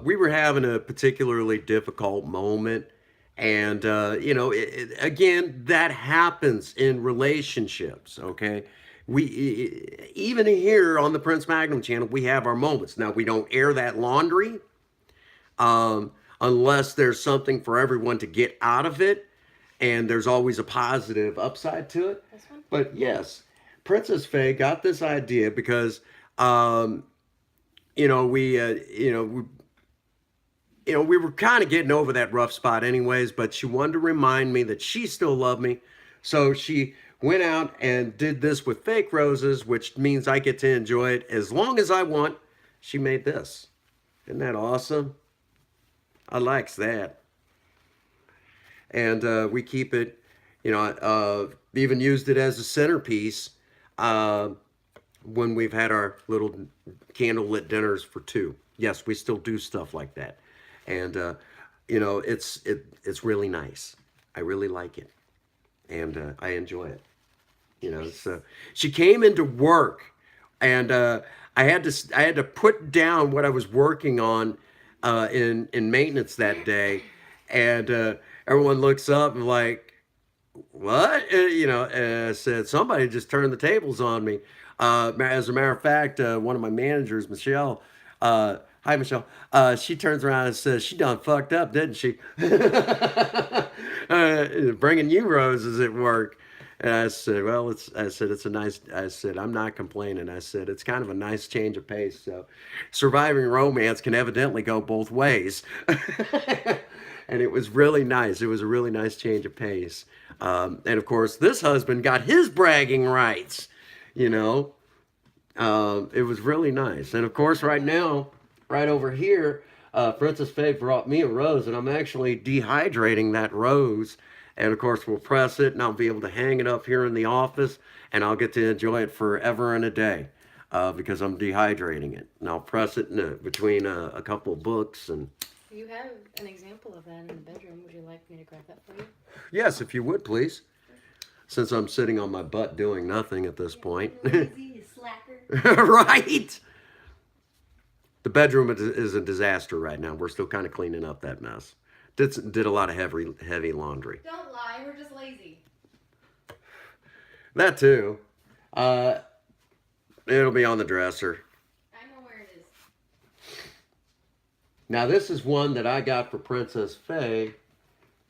we were having a particularly difficult moment. And, you know, again, that happens in relationships, okay? Even here on the Prince Magnum channel, we have our moments. Now, we don't air that laundry unless there's something for everyone to get out of it. And there's always a positive upside to it. But yes, Princess Faye got this idea because, you know, we were kind of getting over that rough spot anyways, but she wanted to remind me that she still loved me. So she went out and did this with fake roses, which means I get to enjoy it as long as I want. She made this. Isn't that awesome? I likes that. And we keep it, you know, even used it as a centerpiece when we've had our little candlelit dinners for two. Yes, we still do stuff like that. And, you know, it's really nice. I really like it. And I enjoy it. You know, so she came into work and I had to put down what I was working on in maintenance that day. And everyone looks up and like, what? You know, and I said, somebody just turned the tables on me. As a matter of fact, one of my managers, Michelle, hi, Michelle. She turns around and says, she done fucked up, didn't she? Bringing you roses at work. And I said, well, it's a nice, I said, I'm not complaining. I said, it's kind of a nice change of pace. So surviving romance can evidently go both ways. And it was really nice. It was a really nice change of pace. And of course, this husband got his bragging rights, you know. It was really nice. And of course, right now, right over here, Princess Faye brought me a rose, and I'm actually dehydrating that rose. And of course, we'll press it, and I'll be able to hang it up here in the office, and I'll get to enjoy it forever and a day because I'm dehydrating it. And I'll press it between a couple of books. And you have an example of that in the bedroom. Would you like me to grab that for you? Yes, if you would, please. Since I'm sitting on my butt doing nothing at this point. Lazy, you slacker. Right? The bedroom is a disaster right now. We're still kind of cleaning up that mess. Did a lot of heavy laundry. Don't lie, we're just lazy. That too. It'll be on the dresser. I know where it is. Now this is one that I got for Princess Faye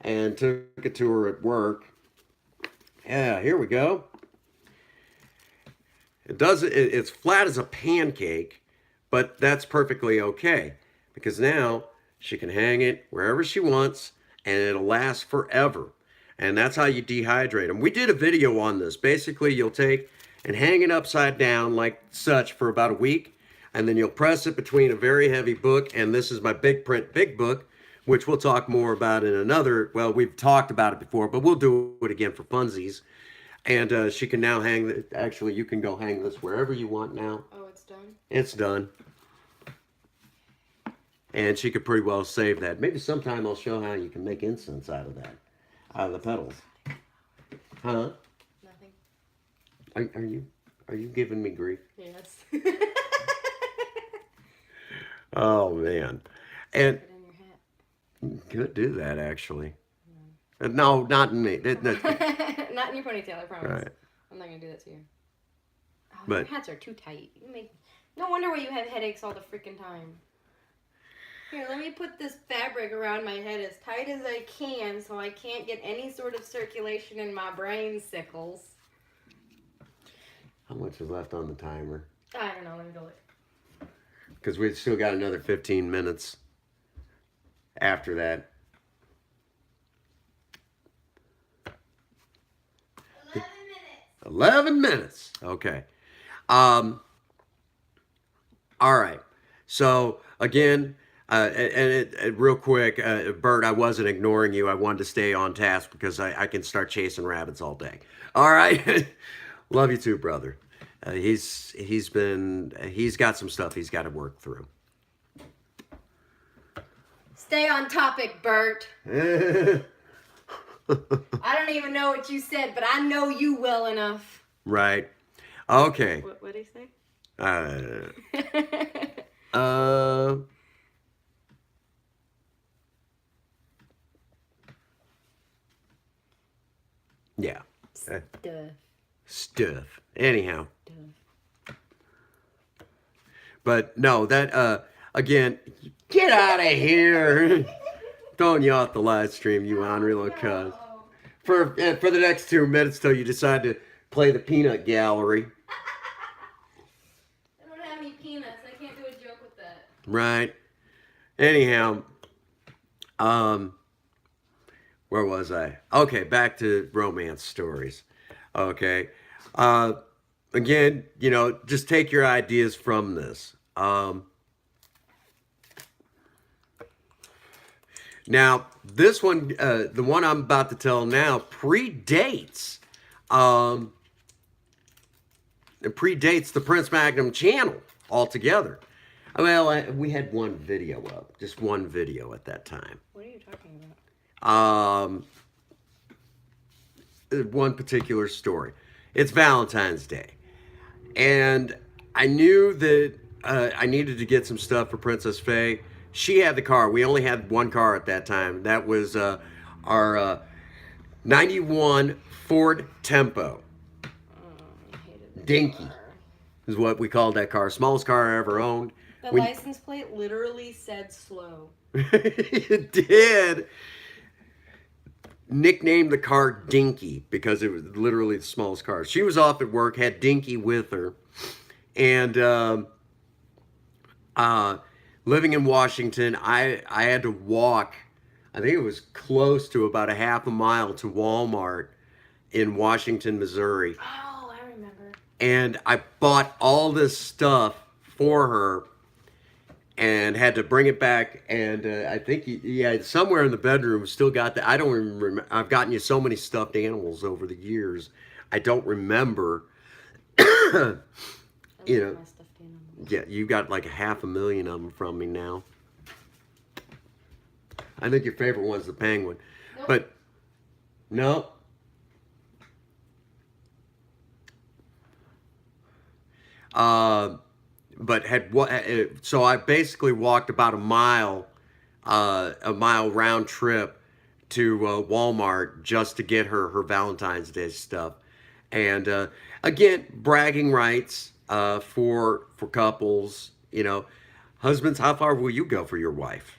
and took it to her at work. Yeah, here we go. It's flat as a pancake, but that's perfectly okay because now she can hang it wherever she wants and it'll last forever. And that's how you dehydrate them. We did a video on this. Basically, you'll take and hang it upside down like such for about a week, and then you'll press it between a very heavy book, and this is my big print big book, which we'll talk more about in another, well, we've talked about it before, but we'll do it again for funsies. And she can now hang, actually you can go hang this wherever you want now. Oh, it's done? It's done. And she could pretty well save that. Maybe sometime I'll show how you can make incense out of that, out of the petals. Huh? Nothing. Are you? Are you giving me grief? Yes. Oh man, and Put it in your hat. could do that actually. No, not in me. Not in your ponytail, I promise. Right. I'm not gonna do that to you. Oh, But- your hats are too tight. You make no wonder why you have headaches all the freaking time. Here, let me put this fabric around my head as tight as I can so I can't get any sort of circulation in my brain sickles. How much is left on the timer? I don't know, let me go look. Because we've still got another 15 minutes after that. 11 minutes. Okay. All right. So again, real quick, Bert, I wasn't ignoring you. I wanted to stay on task because I can start chasing rabbits all day. All right. Love you too, brother. He's got some stuff he's got to work through. Stay on topic, Bert. I don't even know what you said, but I know you well enough. Right. Okay. What did he say? Yeah. Duh. Stuff. Anyhow. Duh. But no, that again, get out of here. Throwing you off the live stream, you unreal cuss. For the next 2 minutes till you decide to play the peanut gallery. I don't have any peanuts. I can't do a joke with that. Right. Anyhow, where was I? Okay, back to romance stories. Okay. Again, you know, just take your ideas from this. Now, this one, the one I'm about to tell now, predates the Prince Magnum channel altogether. Well, we had one video up, just one video at that time. What are you talking about? One particular story. It's Valentine's Day. And I knew that I needed to get some stuff for Princess Faye. She had the car. We only had one car at that time. That was our 91 Ford Tempo. I hated this Dinky car. is what we called that car. Smallest car I ever owned. The We- license plate literally said slow. It did. Nicknamed the car Dinky because it was literally the smallest car. She was off at work, had Dinky with her, and living in Washington, I had to walk. I think it was close to about a half a mile to Walmart in Washington, Missouri, Oh, I remember. and I bought all this stuff for her and had to bring it back. And I think, yeah, somewhere in the bedroom still got that. I don't even remember. I've gotten you so many stuffed animals over the years. I don't remember. I You love know. my stuffed animals. Yeah, you got like 500,000 of them from me now. I think your favorite one's the penguin. Nope. But, no. But so I basically walked about a mile round trip to Walmart just to get her Valentine's Day stuff. And again, bragging rights for couples. You know, husbands, how far will you go for your wife?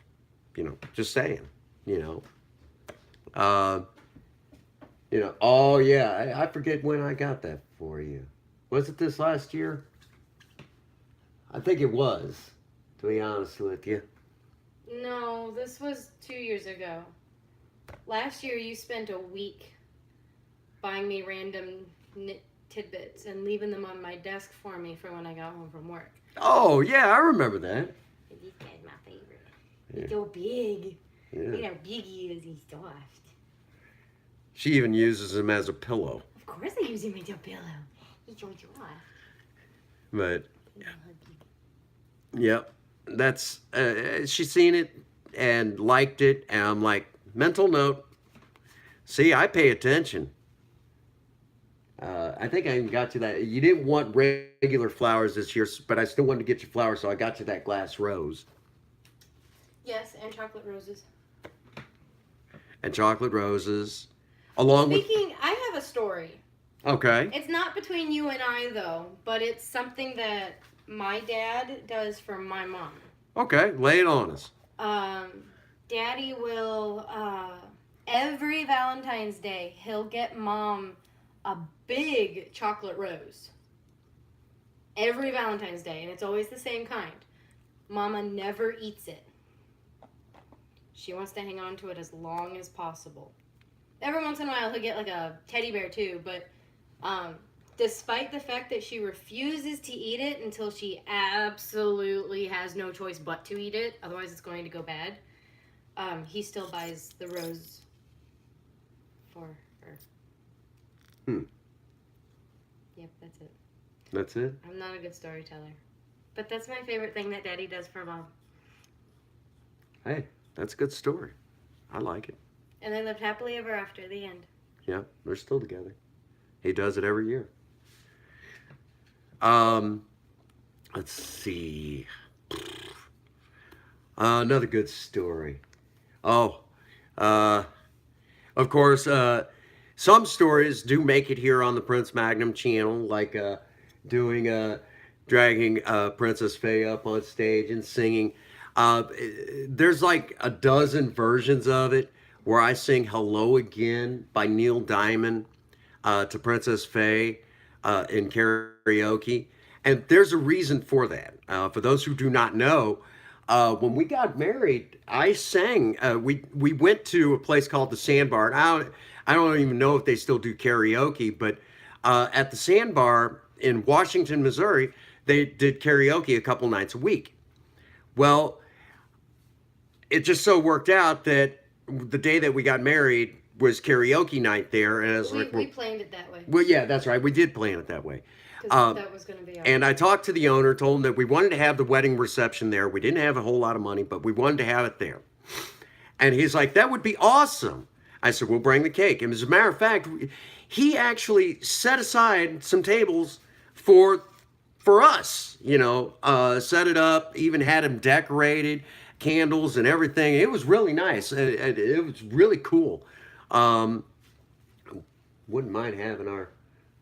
You know, just saying. You know. Oh yeah, I forget when I got that for you. Was it this last year? I think it was, to be honest with you. No, this was 2 years ago. Last year, you spent a week buying me random tidbits and leaving them on my desk for me for when I got home from work. Oh yeah, I remember that. This guy's my favorite. Yeah. He's so big. Yeah. Look at how big he is. He's soft. She even uses him as a pillow. Of course I use him as a pillow. He's so soft. But yep, that's she's seen it and liked it, and I'm like, mental note. See, I pay attention. I think I even got to that. You didn't want regular flowers this year, but I still wanted to get you flowers, so I got you that glass rose. Yes, and chocolate roses. And chocolate roses. Along Speaking, I have a story. Okay. It's not between you and I, though, but it's something that my dad does for my mom. Okay, lay it on us. Daddy will, every Valentine's Day, he'll get Mom a big chocolate rose. Every Valentine's Day, and it's always the same kind. Mama never eats it. She wants to hang on to it as long as possible. Every once in a while, he'll get like a teddy bear too, but despite the fact that she refuses to eat it until she absolutely has no choice but to eat it, otherwise it's going to go bad, he still buys the rose for her. Yep, that's it. That's it? I'm not a good storyteller. But that's my favorite thing that Daddy does for Mom. Hey, that's a good story. I like it. And they lived happily ever after, the end. Yeah, they're still together. He does it every year. Let's see. Another good story. Oh, of course, some stories do make it here on the Prince Magnum channel, like dragging Princess Faye up on stage and singing. There's like a dozen versions of it where I sing Hello Again by Neil Diamond to Princess Faye in karaoke. And there's a reason for that. For those who do not know, when we got married, I sang. We went to a place called the Sandbar. I don't even know if they still do karaoke, but at the Sandbar in Washington, Missouri, they did karaoke a couple nights a week. Well, it just so worked out that the day that we got married was karaoke night there, and I was like, we planned it that way. Well, yeah, that's right. We did plan it that way. Because that was going to be our And I talked to the owner, told him that we wanted to have the wedding reception there. We didn't have a whole lot of money, but we wanted to have it there. And he's like, that would be awesome. I said, we'll bring the cake. And as a matter of fact, he actually set aside some tables for us, set it up, even had them decorated, candles and everything. It was really nice. It was really cool. Wouldn't mind having our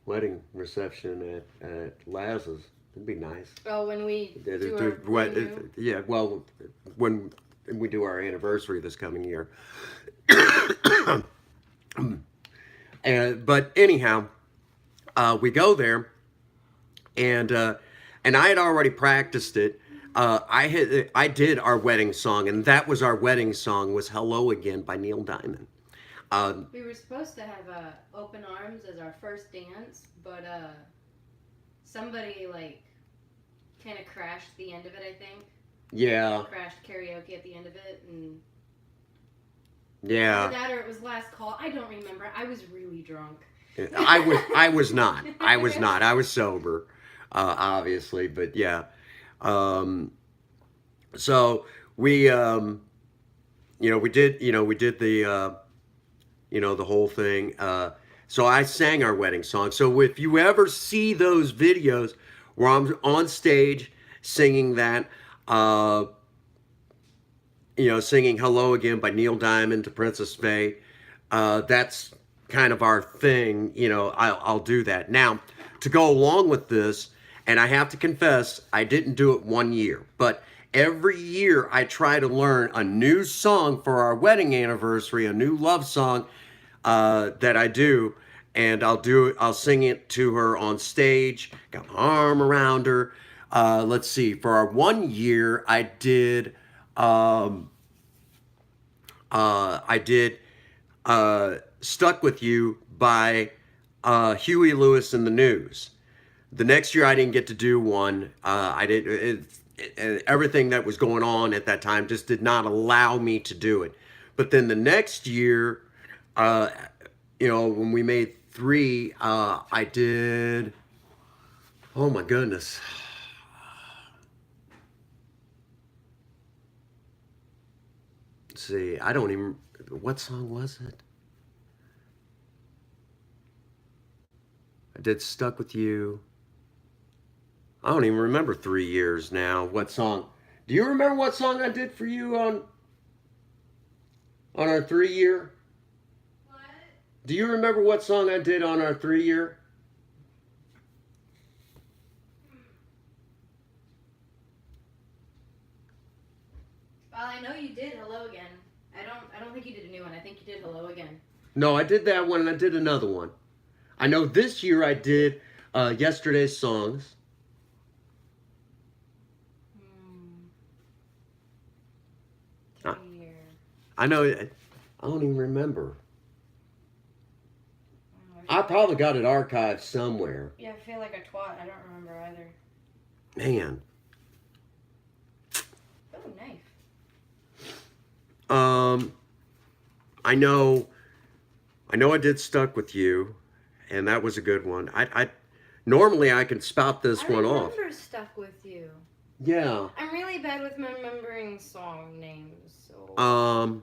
wedding reception at Laz's. It'd be nice. Oh, when we do our venue? Yeah, well, when we do our anniversary this coming year. But anyhow, we go there, and I had already practiced it. I did our wedding song, and that was our wedding song, was Hello Again by Neil Diamond. We were supposed to have Open Arms as our first dance, but somebody kind of crashed the end of it, I think. Yeah. Crashed karaoke at the end of it, and yeah. Either that or it was last call. I don't remember. I was really drunk. I was not. I was not. I was sober, obviously, but yeah. So we we did the the whole thing. So I sang our wedding song. So if you ever see those videos where I'm on stage singing that, singing Hello Again by Neil Diamond to Princess Faye, that's kind of our thing. I'll do that. Now, to go along with this, and I have to confess, I didn't do it one year, but every year I try to learn a new song for our wedding anniversary, a new love song that I do, and I'll sing it to her on stage, got my arm around her. Let's see, for our 1 year, I did Stuck With You by Huey Lewis and the News. The next year I didn't get to do one. Everything that was going on at that time just did not allow me to do it. But then the next year, when we made 3, I did, oh my goodness. Let's see, I don't even, what song was it? did Stuck With You. I don't even remember 3 years now. What song? Do you remember what song I did for you on our 3-year? What? Do you remember what song I did on our 3-year? Well, I know you did Hello Again. I don't think you did a new one. I think you did Hello Again. No, I did that one and I did another one. I know this year I did Yesterday's Songs. Hmm. 3 year. I know, I don't even remember. I probably got it archived somewhere. Yeah, I feel like a twat. I don't remember either. Man. Oh, knife. I know I did Stuck With You, and that was a good one. I normally I can spout this one off. I remember Stuck With You. Yeah. I'm really bad with remembering song names, so I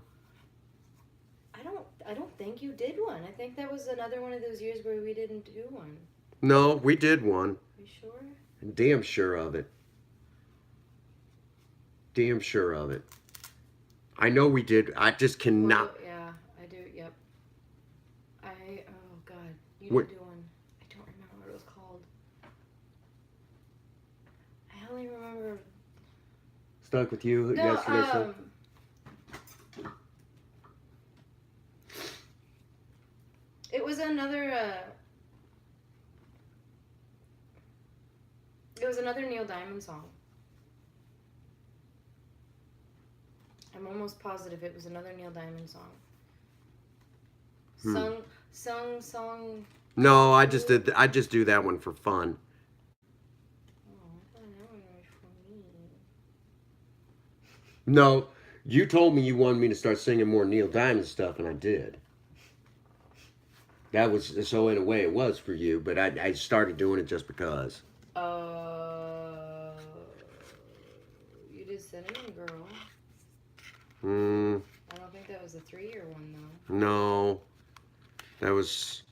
don't think you did one. I think that was another one of those years where we didn't do one. No, we did one. You sure? Damn sure of it. Damn sure of it. I know we did. I just cannot. Well, yeah, I do. Yep. Oh God, you What? did do one. I don't remember what it was called. I only remember. Stuck With You. No, Yesterday. it was another. It was another Neil Diamond song. I'm almost positive it was another Neil Diamond song. Song. No, I just did. I just do that one for fun. Oh, I thought that one was for me. No, you told me you wanted me to start singing more Neil Diamond stuff, and I did. That was so in a way it was for you, but I started doing it just because. You did Cinnamon Girl. I don't think that was a 3-year one though. No, that was.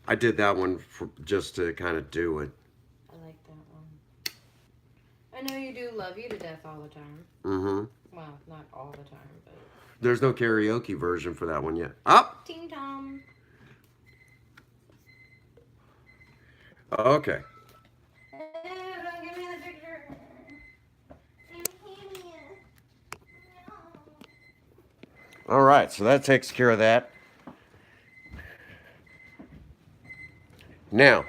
I did that one for just to kind of do it. I like that one. I know you do Love You to Death all the time. Mm-hmm. Well, not all the time, but. There's no karaoke version for that one yet. Up. Ting Tom. Okay. Don't give me the picture. All right, so that takes care of that. Now,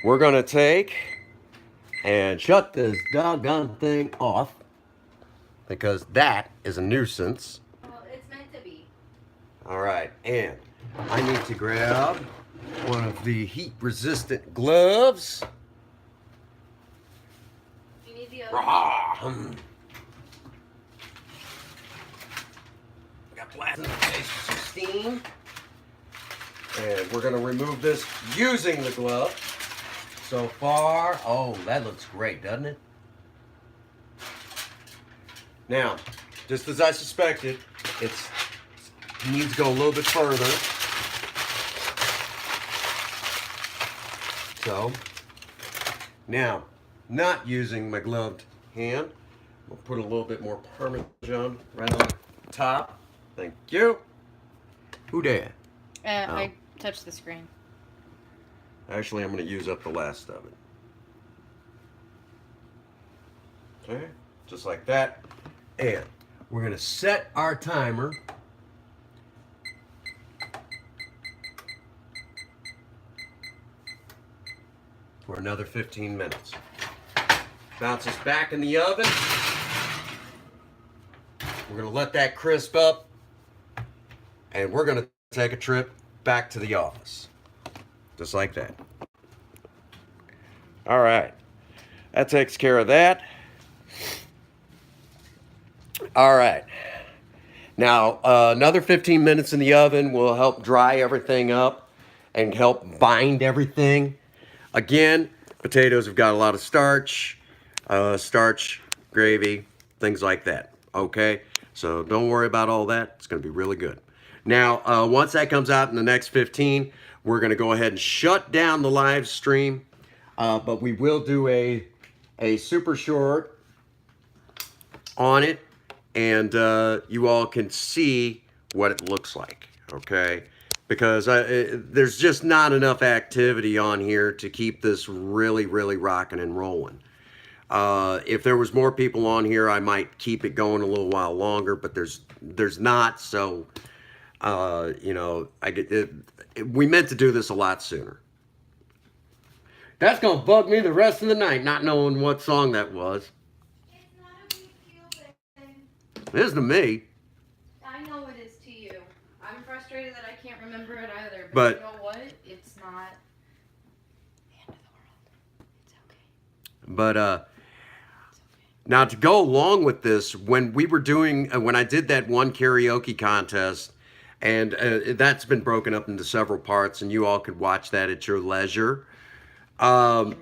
we're going to take and shut this doggone thing off because that is a nuisance. Well, it's meant to be. All right, and I need to grab one of the heat-resistant gloves. You need the other. Got plastic case for some steam. And we're going to remove this using the glove. So far, oh, that looks great, doesn't it? Now, just as I suspected, it needs to go a little bit further. So, now, not using my gloved hand, we'll put a little bit more Parmesan right on top. Thank you. Who dare? I touched the screen. Actually, I'm going to use up the last of it. Okay, just like that. And we're going to set our timer for another 15 minutes. Bounce this back in the oven. We're going to let that crisp up. And we're going to take a trip back to the office. Just like that. All right. That takes care of that. All right. Now, another 15 minutes in the oven will help dry everything up and help bind everything. Again, potatoes have got a lot of starch, gravy, things like that. Okay? So don't worry about all that. It's going to be really good. Now, once that comes out in the next 15, we're going to go ahead and shut down the live stream. But we will do a super short on it, and you all can see what it looks like, okay? Because there's just not enough activity on here to keep this really, really rocking and rolling. If there was more people on here, I might keep it going a little while longer, but there's not, so you know, we meant to do this a lot sooner. That's gonna bug me the rest of the night, not knowing what song that was. It's not a big deal, Ben. It is to me. I know it is to you. I'm frustrated that I can't remember it either. But you know what? It's not the end of the world. It's okay. But now to go along with this, when we were doing, when I did that one karaoke contest, and that's been broken up into several parts, and you all could watch that at your leisure. When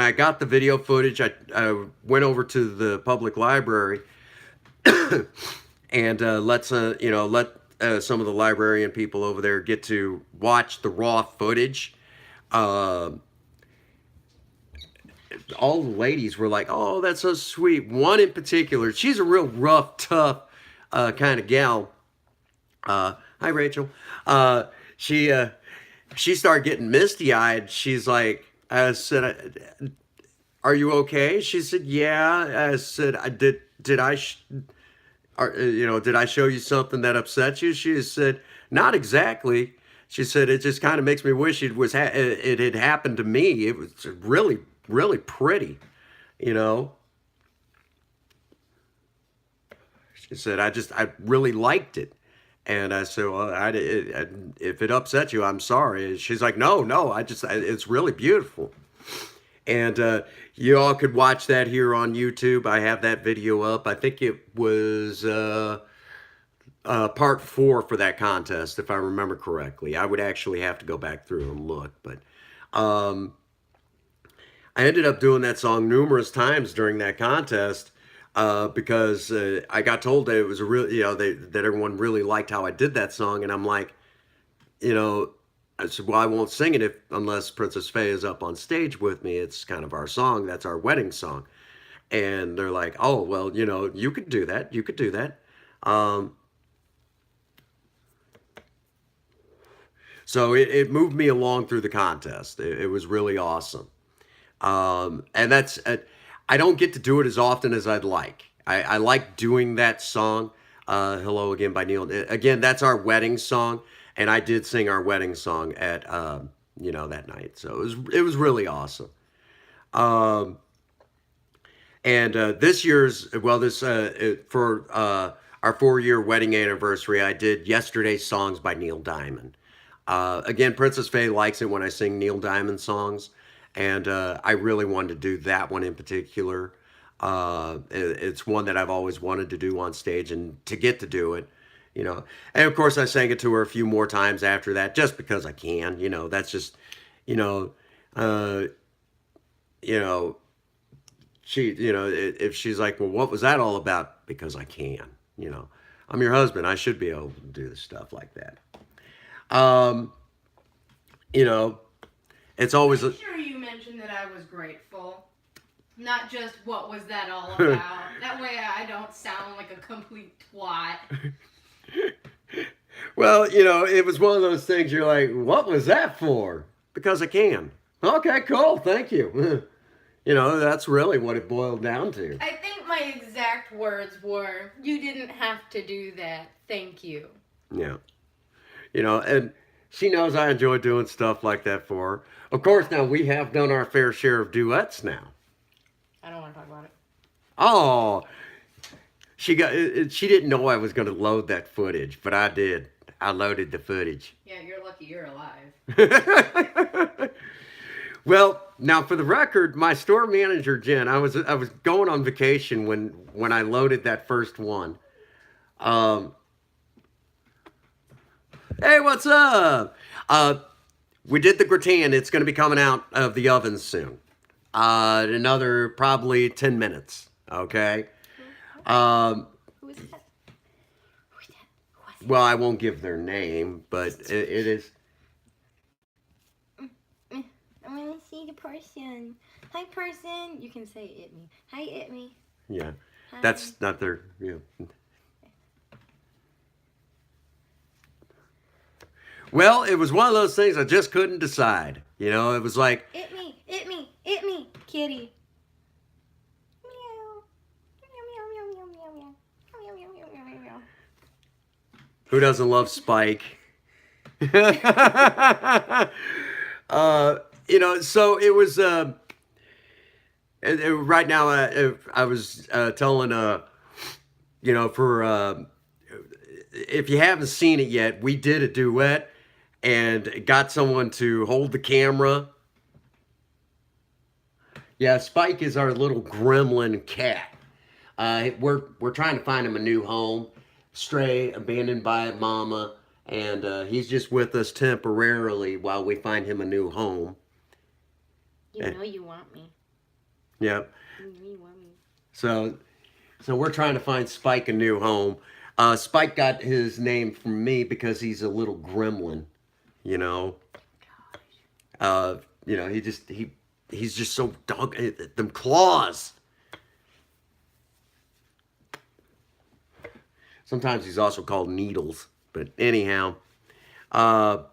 I got the video footage, I went over to the public library and let some of the librarian people over there get to watch the raw footage. All the ladies were like, "Oh, that's so sweet." One in particular, she's a real rough, tough kind of gal. Hi, Rachel. She started getting misty-eyed. She's like, I said, "Are you okay?" She said, "Yeah." I said, "Did I show you something that upset you?" She said, "Not exactly." She said, "It just kind of makes me wish it had happened to me. It was really, really pretty, you know." She said, I really liked it." And I said, "Well, if it upset you, I'm sorry." She's like, No, it's really beautiful." And you all could watch that here on YouTube. I have that video up. I think it was part 4 for that contest, if I remember correctly. I would actually have to go back through and look, but I ended up doing that song numerous times during that contest. Because I got told that it was a real, that everyone really liked how I did that song, and I'm like, I said, "Well, I won't sing it unless Princess Faye is up on stage with me. It's kind of our song. That's our wedding song." And they're like, "Oh, well, you could do that. You could do that." So it moved me along through the contest. It was really awesome. And that's. I don't get to do it as often as I'd like. I like doing that song, Hello Again by Neil. Again, that's our wedding song, and I did sing our wedding song at, that night. So it was really awesome. And this year's, for our 4-year wedding anniversary, I did Yesterday's Songs by Neil Diamond. Again, Princess Faye likes it when I sing Neil Diamond songs. And I really wanted to do that one in particular. It's one that I've always wanted to do on stage, and to get to do it, And of course, I sang it to her a few more times after that, just because I can. That's just, she, if she's like, "Well, what was that all about?" Because I can. I'm your husband. I should be able to do stuff like that. It's always. I'm sure you mentioned that I was grateful, not just what was that all about. That way I don't sound like a complete twat. Well, it was one of those things you're like, "What was that for?" Because I can. Okay, cool, thank you. That's really what it boiled down to. I think my exact words were, "You didn't have to do that. Thank you." Yeah. And she knows I enjoy doing stuff like that for her. Of course, now we have done our fair share of duets now. I don't want to talk about it. Oh, she didn't know I was going to load that footage, but I did. I loaded the footage. Yeah, you're lucky you're alive. Well, now for the record, my store manager, Jen, I was going on vacation when I loaded that first one. Hey, what's up? We did the gratin. It's going to be coming out of the oven soon. Another probably 10 minutes. Okay. Um, Who is that? Who is that? Who is that? well, I won't give their name, but it is. I want to see the person. Hi, person. You can say it me. Hi, it me. Yeah. Hi. That's not their. Well, it was one of those things I just couldn't decide. You know, it was like, It me, kitty. Meow. Meow, meow, meow, meow, meow, meow. Meow, meow, meow, meow, meow, meow. who doesn't love Spike? You know, so it was. Right now, I was telling, you know, for if you haven't seen it yet, we did a duet and got someone to hold the camera. Yeah, Spike is our little gremlin cat. We're trying to find him a new home, stray, abandoned by mama, and he's just with us temporarily while we find him a new home. You know you want me. Yep. You know you want me. So we're trying to find Spike a new home. Spike got his name from me because he's a little gremlin, you know. You know, he's just so dog them claws. Sometimes he's also called Needles, but anyhow, and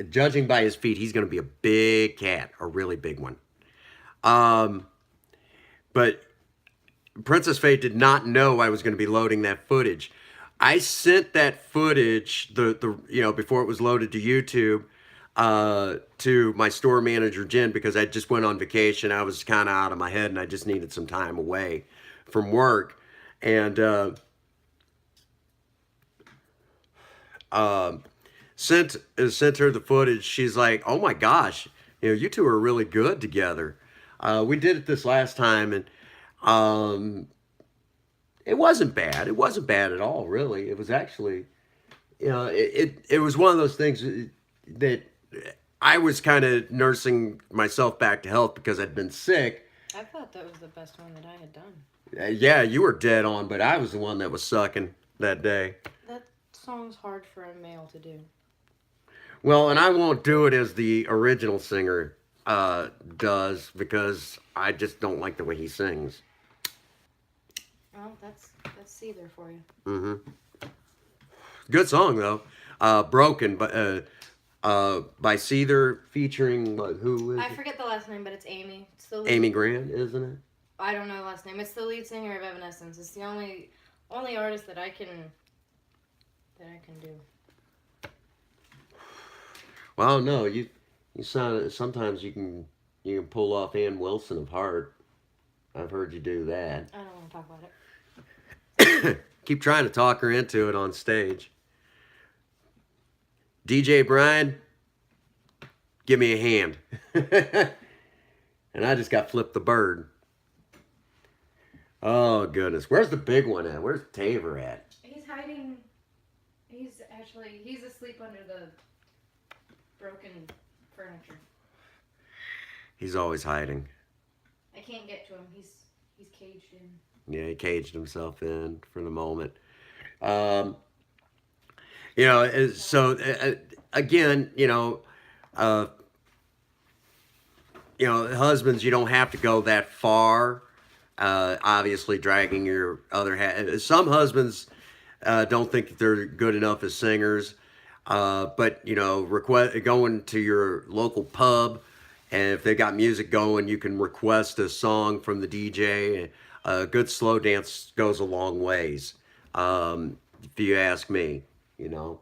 judging by his feet, he's going to be a big cat, a really big one. But Princess Faye did not know I was going to be loading that footage. I sent that footage, the you know, before it was loaded to YouTube, to my store manager, Jen, because I just went on vacation. I was kind of out of my head and I just needed some time away from work. And sent her the footage. She's like, oh my gosh, you know, you two are really good together. We did it this last time, and it wasn't bad. It wasn't bad at all, really. It was actually, you know, it was one of those things that I was kind of nursing myself back to health because I'd been sick. I thought that was the best one that I had done. Yeah, you were dead on, but I was the one that was sucking that day. That song's hard for a male to do. Well, and I won't do it as the original singer does because I just don't like the way he sings. Well, that's Seether for you. Mm-hmm. Good song though. Broken, but by Seether featuring who is I it? forget the last name, but it's Amy. It's the Amy Grant, isn't it? I don't know the last name. It's the lead singer of Evanescence. It's the only artist that I can do. Well, no, you sound. Sometimes you can pull off Ann Wilson of Heart. I've heard you do that. I don't want to talk about it. Keep trying to talk her into it on stage. DJ Brian, give me a hand. And I just got flipped the bird. Oh goodness, where's the big one at? Where's Taver at? He's hiding. He's asleep under the broken furniture. He's always hiding. I can't get to him. He's caged in. Yeah, he caged himself in for the moment. You know, so again, you know, husbands, you don't have to go that far. Obviously, dragging your other half. Some husbands don't think that they're good enough as singers, but you know, going to your local pub, and if they got music going, you can request a song from the DJ. A good slow dance goes a long ways, if you ask me. You know.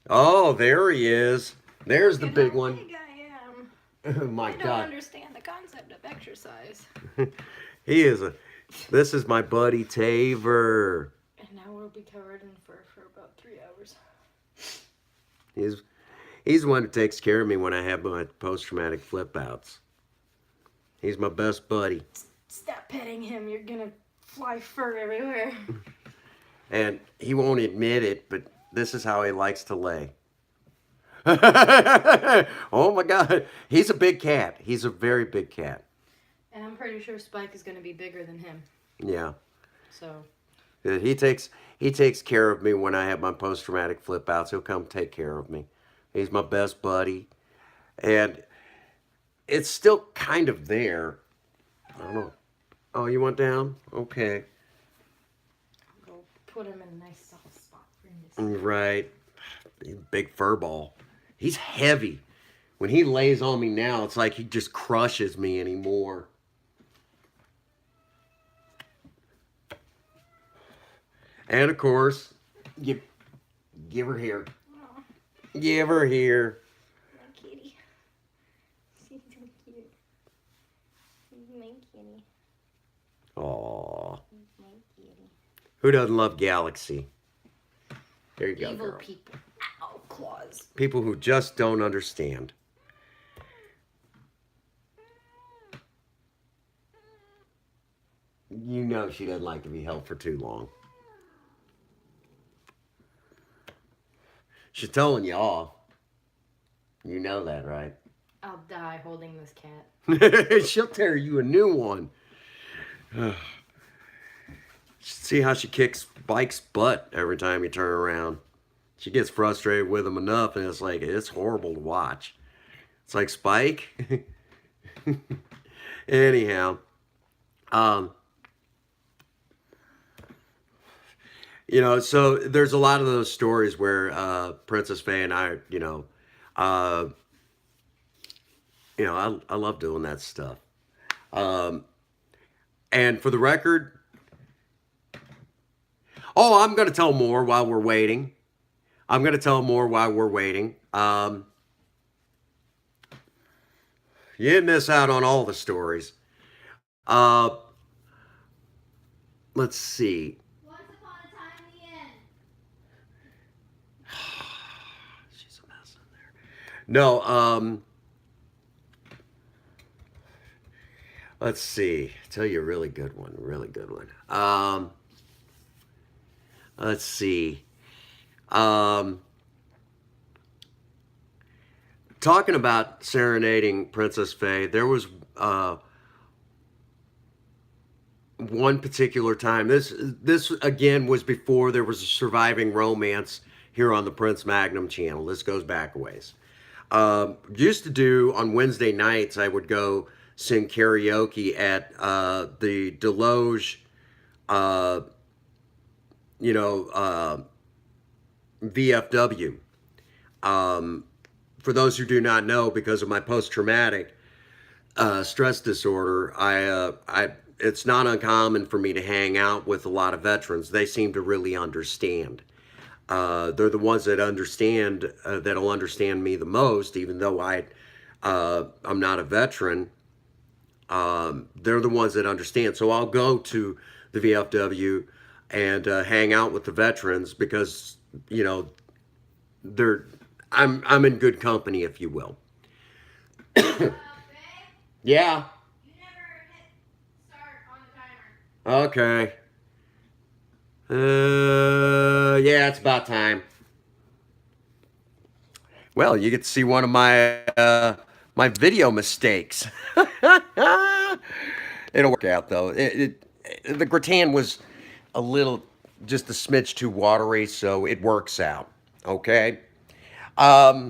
Oh, there he is. There's the big one. Big I am. Oh my I don't God. understand the concept of exercise. He is this is my buddy Taver. And now we'll be covered in fur for about 3 hours. He's the one who takes care of me when I have my post-traumatic flip outs. He's my best buddy. Stop petting him. You're gonna fly fur everywhere. And he won't admit it, but this is how he likes to lay. Oh my God. He's a big cat. He's a very big cat. And I'm pretty sure Spike is going to be bigger than him. Yeah. So. He takes care of me when I have my post-traumatic flip outs. He'll come take care of me. He's my best buddy. And it's still kind of there. I don't know. Oh, you want down? Okay. Go put him in a nice soft spot for him. Right. Big fur ball. He's heavy. When he lays on me now, it's like he just crushes me anymore. And of course, give her here. Aw, Give her here. my kitty. She's so cute. She's my kitty. Aww. She's my kitty. Who doesn't love Galaxy? There you go, Evil girl. people. Ow, claws. People who just don't understand. You know she doesn't like to be held for too long. She's telling you off. You know that, right? I'll die holding this cat. She'll tear you a new one. See how she kicks Spike's butt every time you turn around. She gets frustrated with him enough, and it's horrible to watch. It's like, Spike. Anyhow, so there's a lot of those stories where Princess Faye and I, I love doing that stuff. And for the record, I'm going to tell more while we're waiting. You didn't miss out on all the stories. Let's see. Once upon a time in the end. She's a mess in there. No, let's see. Tell you a really good one. Let's see. Talking about serenading Princess Faye, there was one particular time. This again was before there was a surviving romance here on the Prince Magnum channel. This goes back a ways. Used to do on Wednesday nights, I would go sing karaoke at the Deloge, VFW. For those who do not know, because of my post-traumatic stress disorder, it's not uncommon for me to hang out with a lot of veterans. They seem to really understand. They're the ones that understand, that'll understand me the most, even though I'm not a veteran. They're the ones that understand. So I'll go to the VFW and hang out with the veterans because, I'm in good company, if you will. Yeah. You never hit start on the timer. Okay. Yeah, it's about time. Well, you get to see one of my my video mistakes. It'll work out though. The gratin was just a smidge too watery, so it works out. Okay. Back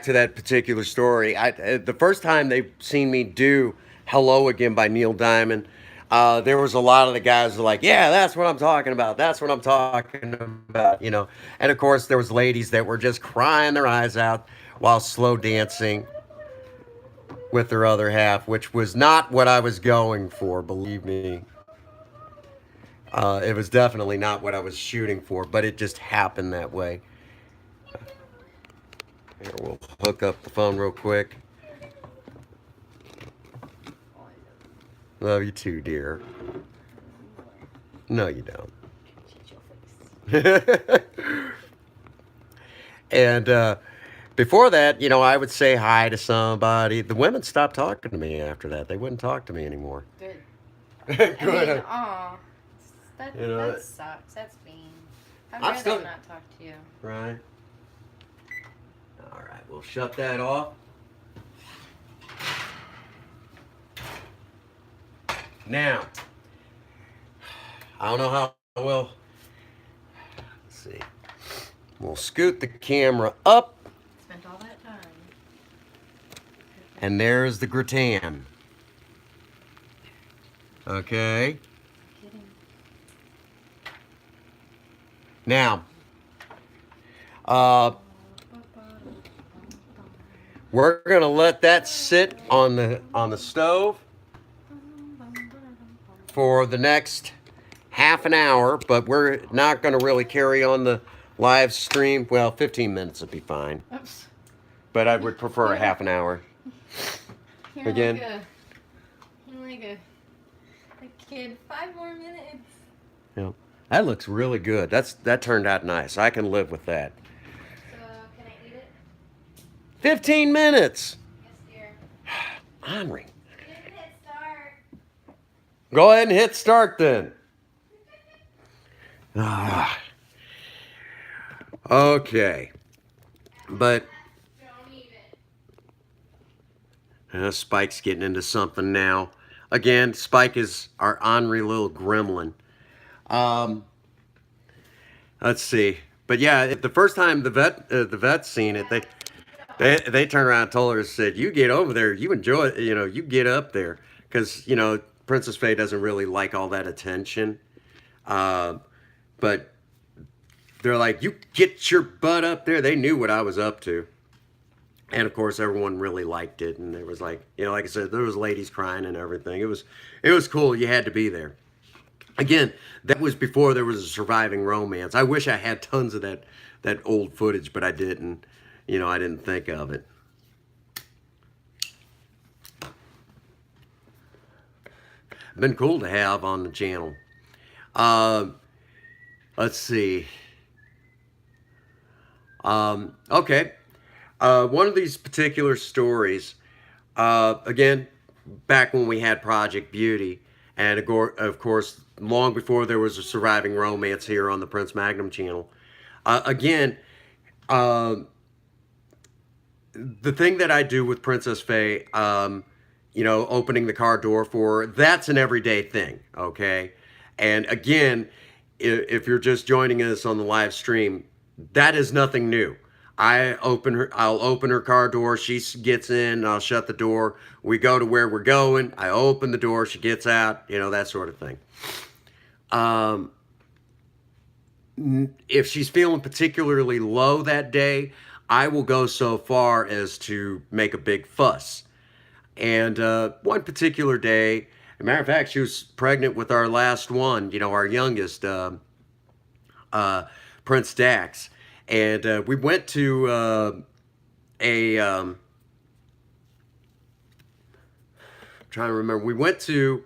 to that particular story. The first time they've seen me do "Hello Again" by Neil Diamond, there was a lot of the guys who were like, "Yeah, that's what I'm talking about. And of course, there was ladies that were just crying their eyes out while slow dancing with their other half, which was not what I was going for, believe me. It was definitely not what I was shooting for, but it just happened that way. Here, we'll hook up the phone real quick. Love you too, dear. No, you don't. And before that, I would say hi to somebody. The women stopped talking to me after that. They wouldn't talk to me anymore. Good. Good. Aw. That sucks. That's mean. I'd I'm rather still- not talk to you. Right. All right, we'll shut that off. Now, I don't know how well. Let's see. We'll scoot the camera up, Spent all that time. and there's the gratin. Okay. Kidding. Now, we're gonna let that sit on the stove for the next half an hour, but we're not gonna really carry on the live stream. Well, 15 minutes would be fine, Oops. but I would prefer a half an hour. You're Again? You're like a kid. 5 more minutes. Yeah, that looks really good. That turned out nice. I can live with that. So, can I eat it? 15 minutes. Yes, dear. Henry, Didn't hit start. go ahead and hit start then. Ah. Okay, but Don't eat it. Spike's getting into something now. Again, Spike is our ornery little gremlin. Let's see. But yeah, the first time the vet seen it, they turned around and told her, said, "You get over there, you enjoy it, you get up there," because Princess Faye doesn't really like all that attention. But they're like, "You get your butt up there." They knew what I was up to. And of course, everyone really liked it, and there was like I said, there was ladies crying and everything. It was cool. You had to be there. Again, that was before there was a surviving romance. I wish I had tons of that old footage, but I didn't. I didn't think of it. Been cool to have on the channel. Let's see. Okay. One of these particular stories, again, back when we had Project Beauty, and of course, long before there was a surviving romance here on the Prince Magnum channel. Again, the thing that I do with Princess Faye, opening the car door for her, that's an everyday thing, okay? And again, if you're just joining us on the live stream, that is nothing new. I'll open her car door, she gets in, I'll shut the door, we go to where we're going, I open the door, she gets out, that sort of thing. If she's feeling particularly low that day, I will go so far as to make a big fuss. And one particular day, as a matter of fact, she was pregnant with our last one, our youngest, Prince Dax. And we went to trying to remember, we went to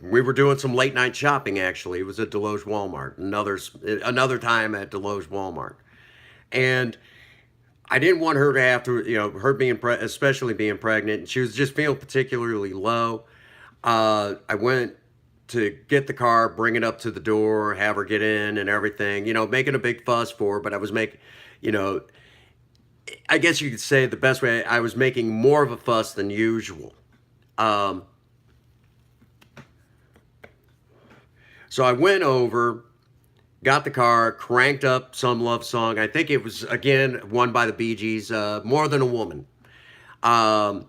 we were doing some late night shopping, actually. It was at Deloge Walmart, another time at Deloge Walmart. And I didn't want her to have to, her being, especially being pregnant, she was just feeling particularly low. I went to get the car, bring it up to the door, have her get in and everything, making a big fuss for her, but I was making, I guess you could say the best way, I was making more of a fuss than usual. So I went over, got the car, cranked up some love song. I think it was, again, one by the Bee Gees, More Than a Woman. And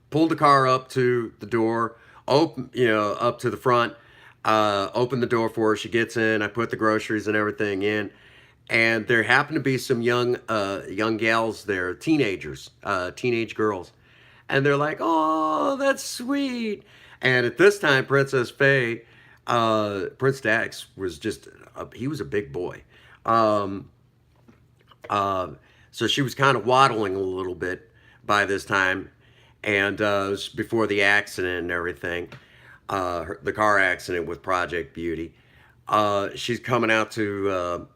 pulled the car up to the door, up to the front, opened the door for her. She gets in, I put the groceries and everything in. And there happened to be some young gals there, teenagers, teenage girls. And they're like, "Oh, that's sweet." And at this time, Princess Faye, Prince Dax was just, he was a big boy. So she was kind of waddling a little bit by this time. And it was before the accident and everything, the car accident with Project Beauty. She's coming out to,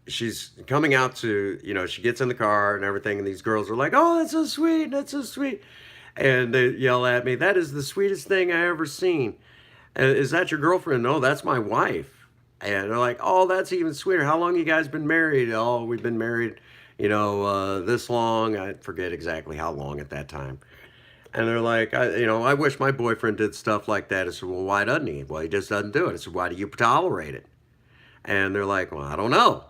she gets in the car and everything, and these girls are like, "Oh, that's so sweet, that's so sweet." And they yell at me, "That is the sweetest thing I ever seen. Is that your girlfriend?" "No, that's my wife." And they're like, "Oh, that's even sweeter. How long you guys been married?" "Oh, we've been married, this long. I forget exactly how long at that time. And they're like, I wish my boyfriend did stuff like that. I said, well, why doesn't he? Well, he just doesn't do it. I said, why do you tolerate it? And they're like, well, I don't know.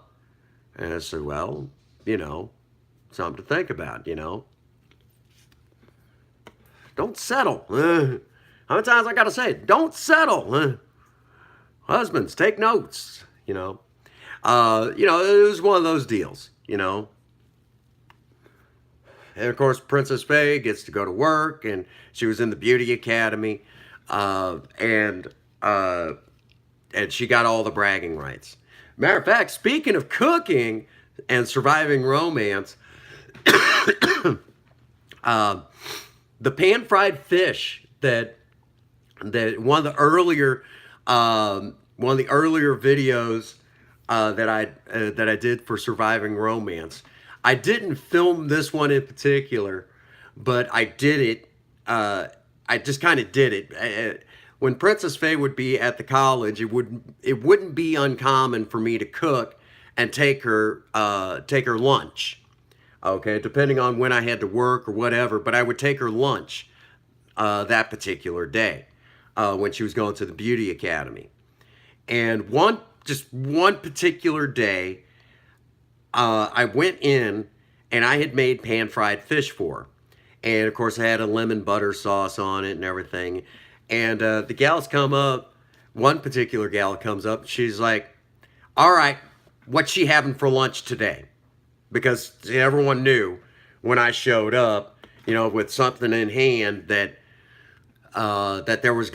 And I said, well, something to think about. Don't settle. How many times I got to say it? Don't settle. Husbands, take notes. It was one of those deals. And of course, Princess Faye gets to go to work, and she was in the beauty academy, and she got all the bragging rights. Matter of fact, speaking of cooking and surviving romance, the pan-fried fish that one of the earlier videos that I did for surviving romance. I didn't film this one in particular, but I did it. I just kind of did it. When Princess Faye would be at the college, it wouldn't be uncommon for me to cook and take her lunch. Okay, depending on when I had to work or whatever, but I would take her lunch that particular day when she was going to the beauty academy. And one particular day, I went in and I had made pan-fried fish for her. And of course I had a lemon butter sauce on it and everything. And the gals come up, one particular gal comes up, she's like, all right, what's she having for lunch today? Because everyone knew when I showed up, with something in hand that there was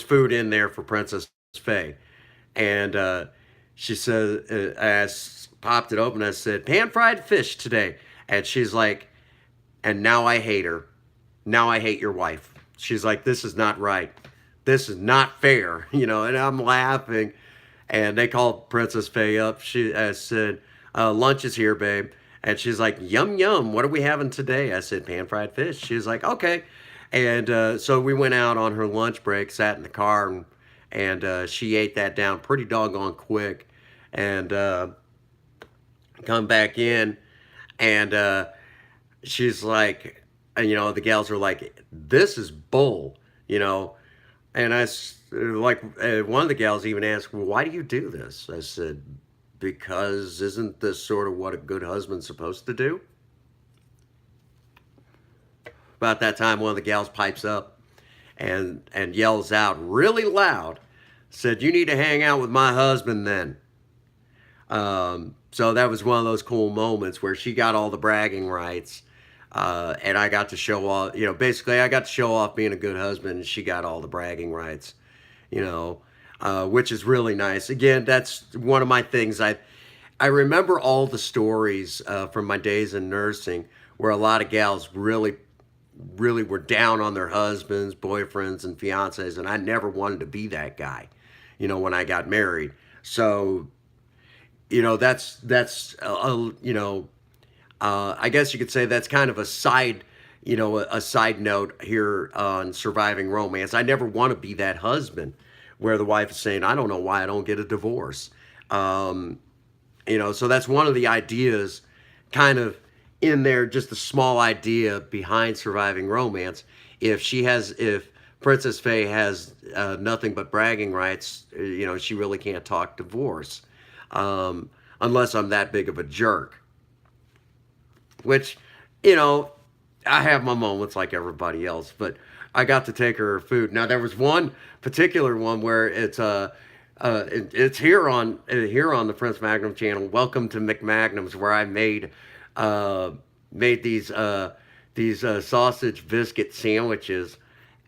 food in there for Princess Faye. And she said, I popped it open. I said, pan-fried fish today. And she's like, and now I hate her. Now I hate your wife. She's like, this is not right. This is not fair. And I'm laughing. And they called Princess Faye up. I said, lunch is here, babe. And she's like, yum, yum. What are we having today? I said, pan-fried fish. She was like, okay. And so we went out on her lunch break, sat in the car, and she ate that down pretty doggone quick. And come back in, and she's like, the gals are like, this is bull, And one of the gals even asked, well, why do you do this? I said, because isn't this sort of what a good husband's supposed to do? About that time, one of the gals pipes up and yells out really loud, said, you need to hang out with my husband then. So that was one of those cool moments where she got all the bragging rights, and I got to show off, basically I got to show off being a good husband, and she got all the bragging rights, which is really nice. Again, that's one of my things. I remember all the stories from my days in nursing where a lot of gals really were down on their husbands, boyfriends, and fiancés, and I never wanted to be that guy, when I got married. So, that's I guess you could say that's kind of a side note here on surviving romance. I never want to be that husband where the wife is saying, I don't know why I don't get a divorce. So that's one of the ideas kind of in there, just a small idea behind surviving romance. If Princess Faye has nothing but bragging rights, she really can't talk divorce, unless I'm that big of a jerk. Which, I have my moments like everybody else, but I got to take her food. Now there was one particular one where it's here on the Prince Magnum channel. Welcome to McMagnum's, where I made these sausage biscuit sandwiches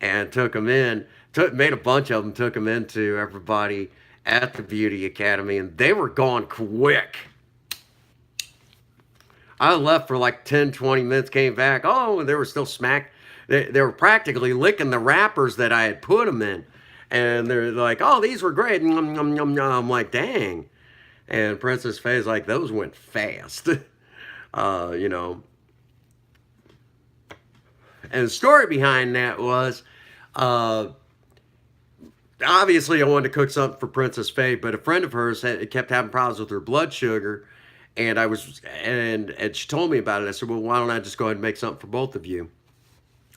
and took them made a bunch of them, took them into everybody at the Beauty Academy, and they were gone quick. I left for like 10, 20 minutes, came back. Oh, and they were still they were practically licking the wrappers that I had put them in. And they're like, oh, these were great. I'm like, dang. And Princess Faye's like, those went fast. And the story behind that was, obviously I wanted to cook something for Princess Faye, but a friend of hers kept having problems with her blood sugar, and and she told me about it. I said, well, why don't I just go ahead and make something for both of you?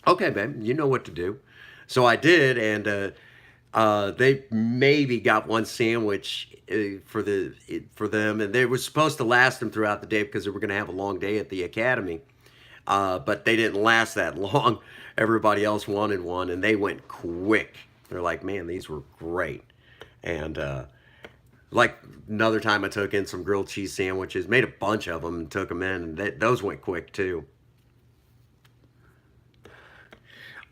Okay, babe, you know what to do. So I did, and they maybe got one sandwich for them, and they were supposed to last them throughout the day because they were going to have a long day at the academy. But they didn't last that long. Everybody else wanted one, and they went quick. They're like, man, these were great. And like another time, I took in some grilled cheese sandwiches, made a bunch of them, and took them in, and those went quick too.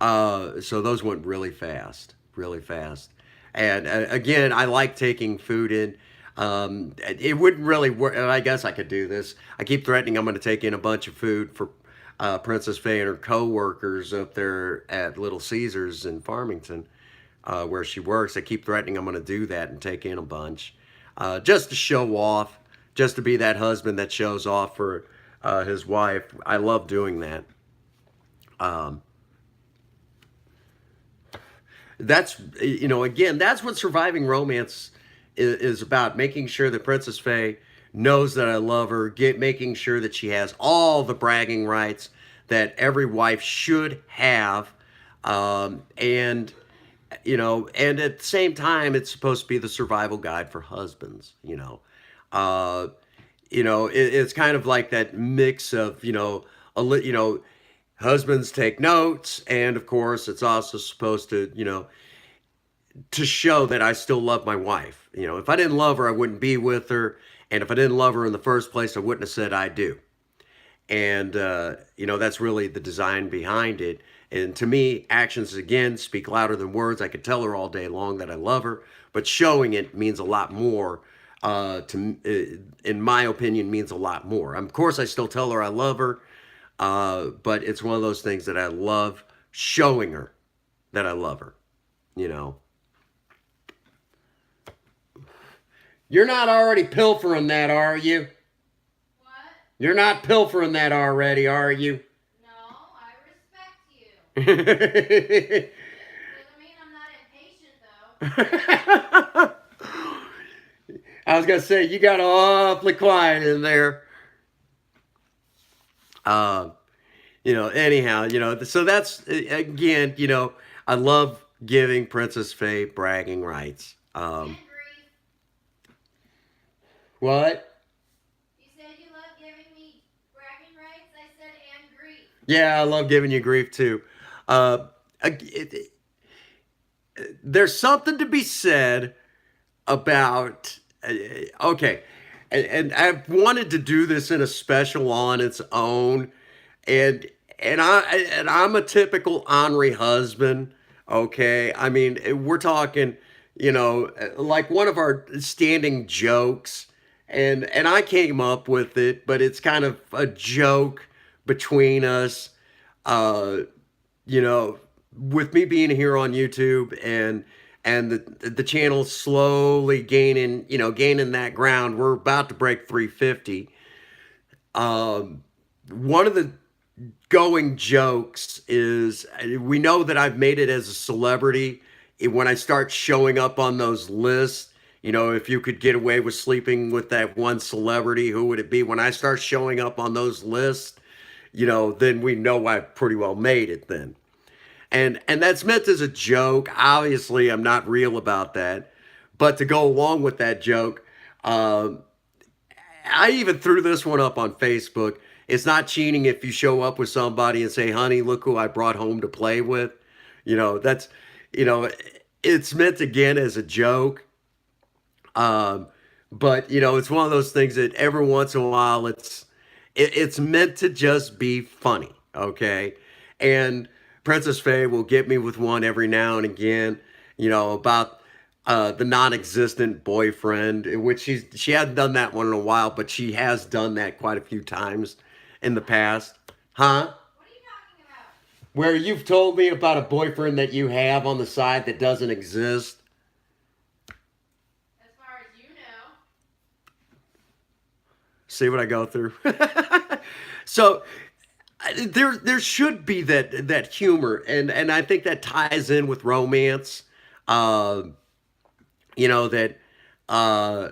So those went really fast, really fast. And again, I like taking food in. It wouldn't really work. I guess I could do this. I keep threatening I'm going to take in a bunch of food for Princess Faye and her co-workers up there at Little Caesars in Farmington, where she works. I keep threatening I'm going to do that and take in a bunch, just to show off, just to be that husband that shows off for his wife. I love doing that. That's, again, that's what surviving romance is about, making sure that Princess Faye knows that I love her, making sure that she has all the bragging rights that every wife should have, and at the same time, it's supposed to be the survival guide for husbands. It's kind of like that mix of husbands take notes, and of course, it's also supposed to to show that I still love my wife. If I didn't love her, I wouldn't be with her. And if I didn't love her in the first place, I wouldn't have said I do. And, that's really the design behind it. And to me, actions, again, speak louder than words. I could tell her all day long that I love her, but showing it means a lot more. In my opinion, means a lot more. Of course, I still tell her I love her, but it's one of those things that I love showing her that I love her, You're not already pilfering that, are you? What? You're not pilfering that already, are you? No, I respect you. Doesn't mean I'm not impatient, though. I was going to say, you got awfully quiet in there. Anyhow, so that's, again, I love giving Princess Faye bragging rights. And grief. What? You said you love giving me bragging rights. I said and grief. Yeah, I love giving you grief too. There's something to be said about, okay, and I've wanted to do this in a special on its own, and I'm a typical ornery husband. Okay, I mean, we're talking, like one of our standing jokes. And I came up with it, but it's kind of a joke between us, with me being here on YouTube and the channel slowly gaining that ground. We're about to break 350. One of the going jokes is we know that I've made it as a celebrity when I start showing up on those lists. If you could get away with sleeping with that one celebrity, who would it be? When I start showing up on those lists, then we know I've pretty well made it then. And that's meant as a joke. Obviously, I'm not real about that. But to go along with that joke, I even threw this one up on Facebook. It's not cheating if you show up with somebody and say, honey, look who I brought home to play with. That's, it's meant again as a joke. But it's one of those things that every once in a while it's meant to just be funny, okay? And Princess Faye will get me with one every now and again, about the non-existent boyfriend, in which she hasn't done that one in a while, but she has done that quite a few times in the past. Huh? What are you talking about? Where you've told me about a boyfriend that you have on the side that doesn't exist. See what I go through? So there should be that humor, and I think that ties in with romance. that uh,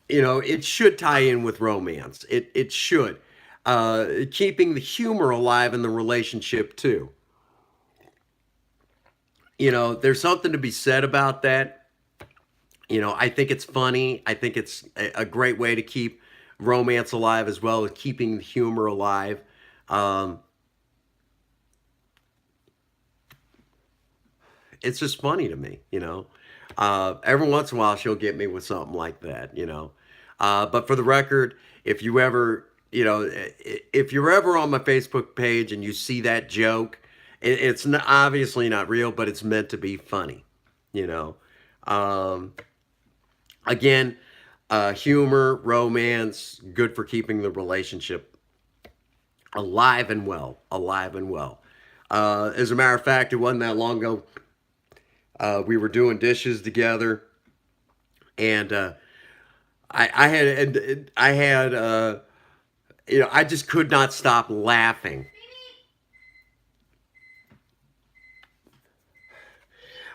it should tie in with romance. It should. Keeping the humor alive in the relationship too. There's something to be said about that. I think it's funny. I think it's a great way to keep romance alive as well as keeping the humor alive. Um, it's just funny to me. Every once in a while, she'll get me with something like that. But for the record, if you ever, if you're ever on my Facebook page and you see that joke, it's obviously not real, but it's meant to be funny. You know, um, again, humor, romance, good for keeping the relationship alive and well, alive and well. As a matter of fact, it wasn't that long ago. We were doing dishes together, and I just could not stop laughing.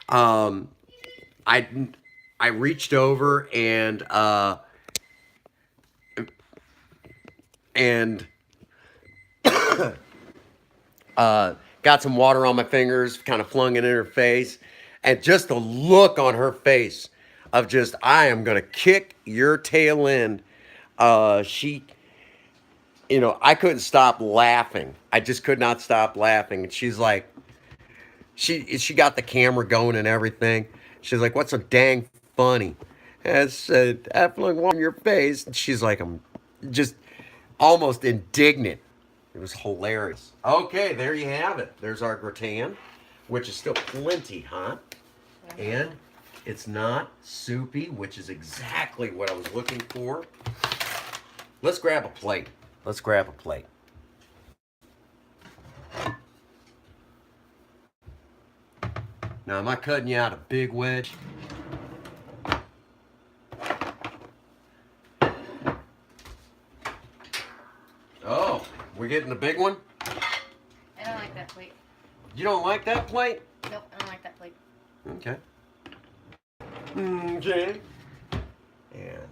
Um, I I reached over and got some water on my fingers, kind of flung it in her face, and just the look on her face of just, I am gonna kick your tail end. She, I couldn't stop laughing. I just could not stop laughing. And she's like, she got the camera going and everything. She's like, "What's so dang funny?" And I said, "I flung water in your face." And she's like, I'm just almost indignant. It was hilarious. Okay, there you have it. There's our gratin, which is still plenty hot. And it's not soupy, which is exactly what I was looking for. Let's grab a plate. Let's grab a plate. Now, am I cutting you out a big wedge? Oh, we're getting the big one? I don't like that plate. You don't like that plate? Nope, I don't like that plate. Okay. Okay. And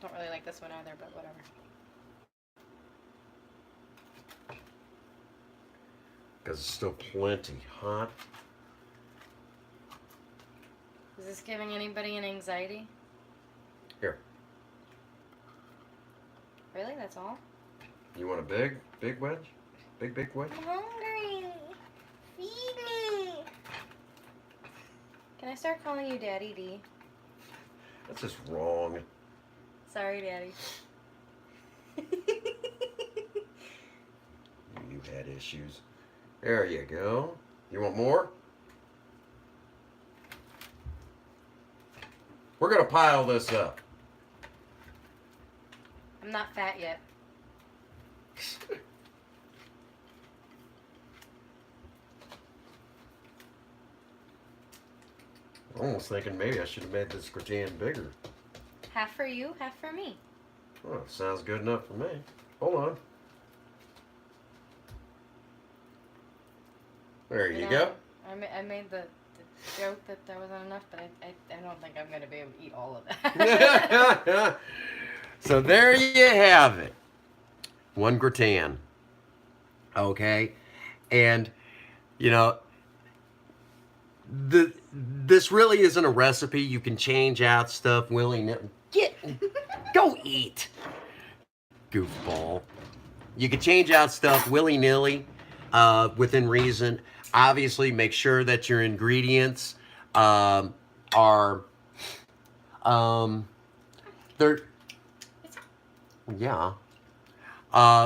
Don't really like this one either, but whatever. because it's still plenty hot. Is this giving anybody an anxiety? Here. Really? That's all? You want a big wedge? Big wedge? I'm hungry. Feed me. Can I start calling you Daddy D? That's just wrong. Sorry, Daddy. You had issues. There you go. You want more? We're going to pile this up. I'm not fat yet. I'm almost thinking maybe I should have made this gratin bigger. Half for you, half for me. Oh, sounds good enough for me. Hold on. There you go. I made the joke that there wasn't enough, but I don't think I'm going to be able to eat all of that. So there you have it. One gratin. Okay? And, you know, this really isn't a recipe. You can change out stuff willy-nilly. Go eat. Goofball. You can change out stuff willy-nilly within reason. Obviously, make sure that your ingredients are they're yeah.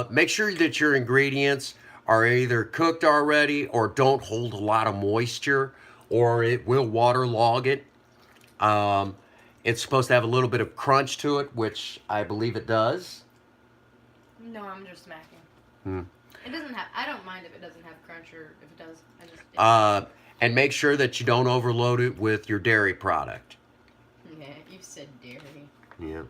Make sure that your ingredients are either cooked already or don't hold a lot of moisture, or it will waterlog it. It's supposed to have a little bit of crunch to it, which I believe it does. No, I'm just smacking. Hmm. It doesn't have. I don't mind if it doesn't have crunch or if it does. I just. And make sure that you don't overload it with your dairy product. Yeah, you said dairy. Yeah.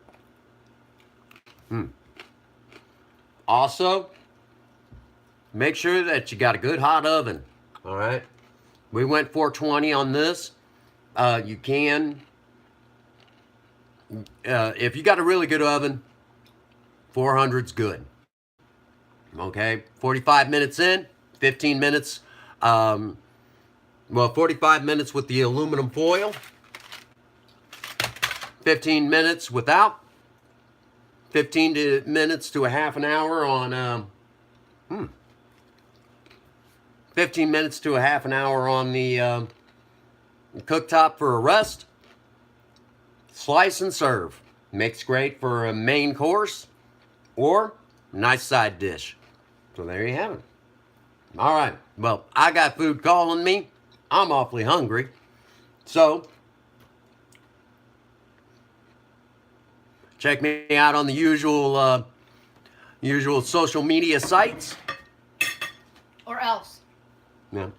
Also, make sure that you got a good hot oven. All right. We went 420 on this. You can if you got a really good oven, 400's good. Okay, 45 minutes in, 15 minutes. 45 minutes with the aluminum foil, 15 minutes without, minutes to a half an hour on 15 minutes to a half an hour on the cooktop for a rest. Slice and serve. Makes great for a main course or nice side dish. So there you have it. All right. Well, I got food calling me. I'm awfully hungry. So check me out on the usual social media sites. Or else. Yeah.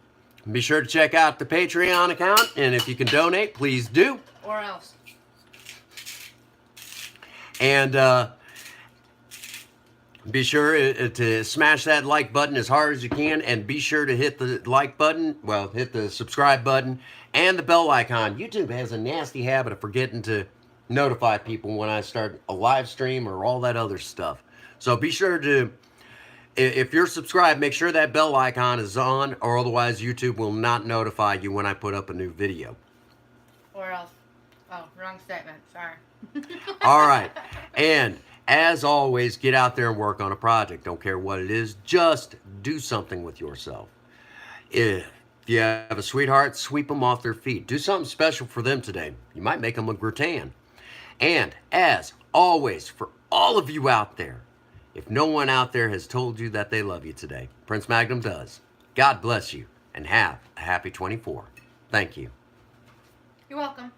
Be sure to check out the Patreon account, and if you can donate, please do. Or else. And be sure to smash that like button as hard as you can, and be sure to hit the like button, hit the subscribe button, and the bell icon. YouTube has a nasty habit of forgetting to notify people when I start a live stream or all that other stuff. So be sure to, if you're subscribed, make sure that bell icon is on, or otherwise YouTube will not notify you when I put up a new video. Or else. Oh, wrong statement. Sorry. All right. And as always, get out there and work on a project. Don't care what it is. Just do something with yourself. If you have a sweetheart, sweep them off their feet. Do something special for them today. You might make them a gratin. And as always, for all of you out there, if no one out there has told you that they love you today, Prince Magnum does. God bless you and have a happy 24. Thank you. You're welcome.